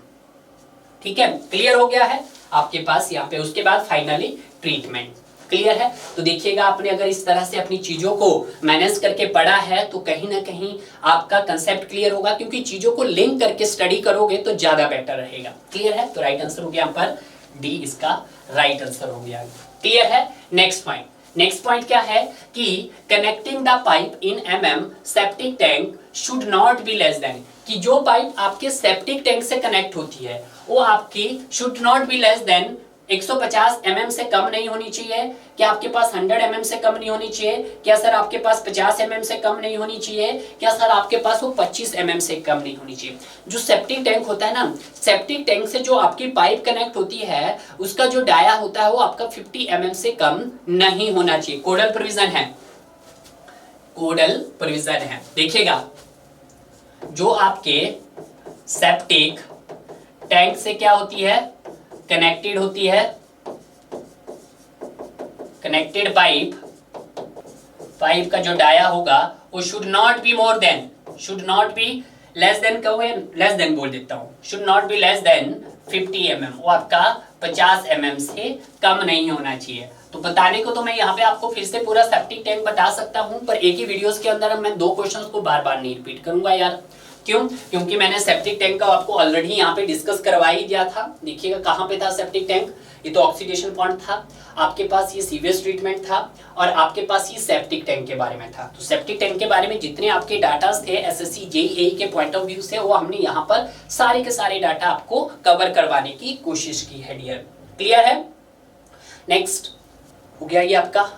ठीक है, क्लियर हो गया है आपके पास यहाँ पे। उसके बाद फाइनली ट्रीटमेंट, क्लियर है। तो देखिएगा, आपने अगर इस तरह से अपनी चीजों को मैनेज करके पढ़ा है तो कहीं ना कहीं आपका कंसेप्ट क्लियर होगा, क्योंकि चीजों को लिंक करके स्टडी करोगे तो ज्यादा बेटर रहेगा। क्लियर है, तो राइट आंसर हो गया यहाँ पर डी, इसका राइट आंसर हो गया। क्लियर है। नेक्स्ट पॉइंट, नेक्स्ट पॉइंट क्या है कि connecting the pipe in septic tank should not be less than, कि जो पाइप आपके सेप्टिक टैंक से कनेक्ट होती है वो आपकी should not be less than 150 mm से कम नहीं होनी चाहिए। क्या आपके पास 100 mm से कम नहीं होनी चाहिए? क्या सर आपके पास 50 mm से कम नहीं होनी चाहिए? क्या सर आपके पास वो 25 mm से कम नहीं होनी चाहिए? जो सेप्टिक टैंक होता है ना, सेप्टिक टैंक से जो आपकी पाइप कनेक्ट होती है उसका जो डाया होता है वो आपका 50 mm से कम नहीं होना चाहिए। कोडल प्रोविजन है, कोडल प्रोविजन है। देखिएगा, जो आपके सेप्टिक टैंक से क्या होती है, कनेक्टेड होती है, कनेक्टेड पाइप, पाइप का जो डाया होगा वो should not be more then, should not be less than, कहो लेस देन बोल देता हूं, should not be less than 50 mm, वो आपका 50 mm से कम नहीं होना चाहिए। तो बताने को तो मैं यहाँ पे आपको फिर से पूरा सेप्टिक टैंक बता सकता हूँ, पर एक ही वीडियोस के अंदर मैं 2 क्वेश्चंस को बार बार नहीं रिपीट करूंगा यार। क्यों? क्योंकि मैंने सेप्टिक टैंक का आपको ऑलरेडी यहाँ पे डिस्कस करवा ही दिया था। देखिएगा कहाँ पे था सेप्टिक टैंक, ये तो ऑक्सीडेशन पॉइंट था, आपके पास ये सीवेज ट्रीटमेंट था, और आपके पास ये सेप्टिक टैंक के बारे में था। तो सेप्टिक टैंक के बारे में जितने आपके डाटास थे एसएससी जेईई के पॉइंट ऑफ व्यू से, वो हमने यहाँ पर सारे के सारे डाटा आपको कवर करवाने की कोशिश की है डियर। क्लियर है। नेक्स्ट हो गया ये आपका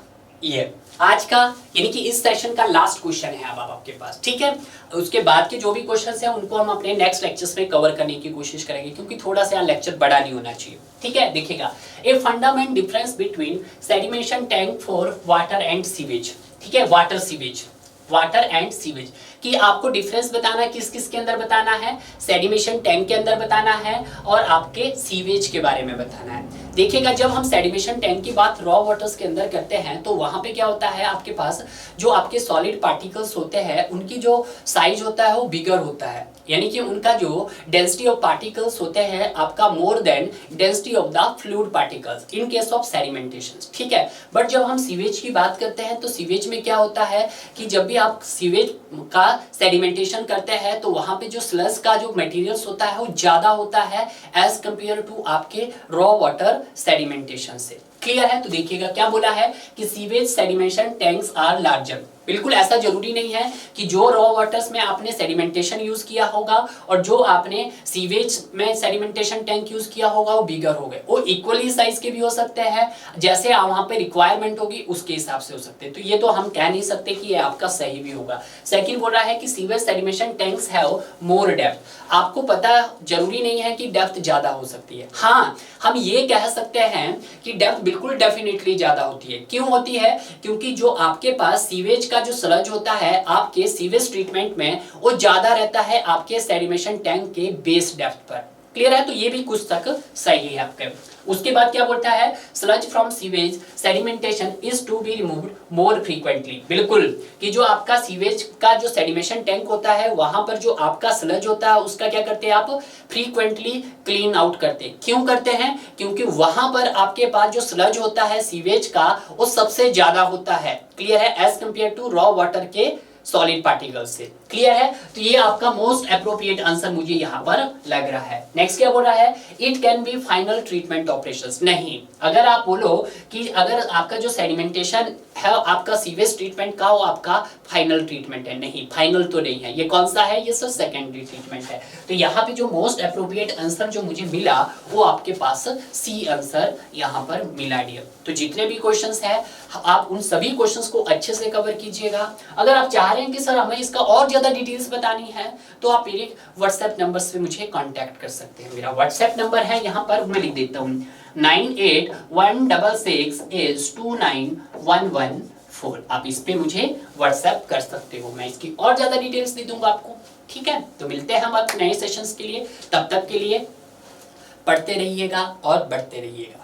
ये आज का, यानी कि इस सेशन का लास्ट क्वेश्चन है अब आपके पास। ठीक है, उसके बाद के जो भी क्वेश्चंस हैं उनको हम अपने नेक्स्ट लेक्चर्स में कवर करने की कोशिश करेंगे, क्योंकि थोड़ा सा लेक्चर बड़ा नहीं होना चाहिए। ठीक है, देखिएगा, a fundamental difference between sedimentation tank for water and sewage. ठीक है, water sewage, water and sewage कि आपको डिफरेंस बताना, किस किस के अंदर बताना है, सेडिमेशन टैंक के अंदर बताना है और आपके सीवेज के बारे में बताना है। देखिएगा, जब हम सेडिमेशन टैंक की बात रॉ वाटर्स के अंदर करते हैं तो वहां पे क्या होता है, आपके पास जो आपके सॉलिड पार्टिकल्स होते हैं उनकी जो साइज होता है वो बिगर होता है, यानी कि उनका जो डेंसिटी ऑफ पार्टिकल्स होते हैं आपका more than density of the fluid particles in case of sedimentation. ठीक है, बट जब हम सीवेज की बात करते हैं तो सीवेज में क्या होता है कि जब भी आप सीवेज का सेडिमेंटेशन करते हैं तो वहां पे जो स्लज का जो मटेरियल्स होता है वो ज्यादा होता है एज कंपेयर टू आपके रॉ वाटर सेडिमेंटेशन से। क्लियर है? तो देखिएगा क्या बोला है कि sewage sedimentation tanks are larger. बिल्कुल ऐसा जरूरी नहीं है कि जो रॉ वाटर्स में आपने सेडिमेंटेशन यूज किया होगा और जो आपने सीवेज में सेडिमेंटेशन टैंक यूज किया होगा वो बिगर हो गए, वो इक्वली साइज के भी हो सकते हैं, जैसे वहां पे रिक्वायरमेंट होगी उसके हिसाब से हो सकते हैं। तो ये तो हम कह नहीं सकते कि ये आपका सही भी होगा। सेकंड बोल रहा है कि sewage sedimentation tanks have more depth. आपको पता जरूरी नहीं है कि डेप्थ ज्यादा हो सकती है, हाँ हम ये कह सकते हैं कि डेप्थ बिल्कुल डेफिनेटली ज्यादा होती है। क्यों होती है? क्योंकि जो आपके पास सीवेज का जो स्लज होता है आपके सीवेज ट्रीटमेंट में वो ज्यादा रहता है आपके सेडिमेशन टैंक के बेस डेप्थ पर। क्लियर है? तो ये भी कुछ तक सही है आपके। उसके बाद क्या बोलता है, sludge from sewage sedimentation is to be removed more frequently. बिल्कुल कि जो आपका सीवेज का जो सेडिमेशन टैंक होता है वहां पर जो आपका स्लज होता है उसका क्या करते हैं आप, फ्रीक्वेंटली क्लीन आउट करते हैं। क्यों करते हैं? क्योंकि वहां पर आपके पास जो स्लज होता है सीवेज का वो सबसे ज्यादा होता है। क्लियर है? As compare to raw water के सॉलिड पार्टिकल्स से। क्लियर है? तो ये आपका मोस्ट अप्रोप्रिएट आंसर मुझे यहां पर लग रहा है। नेक्स्ट क्या बोल रहा है, it can be final treatment operations. नहीं, अगर आप बोलो कि अगर आपका जो सेडिमेंटेशन है आपका सीवेज ट्रीटमेंट का वो आपका फाइनल ट्रीटमेंट है, नहीं फाइनल तो नहीं है। ये कौन सा है? ये सर सेकेंडरी ट्रीटमेंट है। तो यहाँ पे जो मोस्ट अप्रोप्रिएट आंसर जो मुझे मिला वो आपके पास सी आंसर यहाँ पर मिला डियर। तो जितने भी क्वेश्चंस है आप उन सभी क्वेश्चंस को अच्छे से कवर कीजिएगा। अगर आप चाह रहे हैं कि सर हमें इसका और ज्यादा डिटेल्स बतानी है तो आप मेरे व्हाट्सएप नंबर से मुझे कांटेक्ट कर सकते हैं। मेरा व्हाट्सएप नंबर है यहाँ पर, मैं लिख देता हूँ 9816629114। आप इस पे मुझे व्हाट्सएप कर सकते हो, मैं इसकी और ज्यादा डिटेल्स दे दूंगा आपको। ठीक है? तो मिलते हैं हम नए सेशंस के लिए, तब तक के लिए पढ़ते रहिएगा और बढ़ते रहिएगा।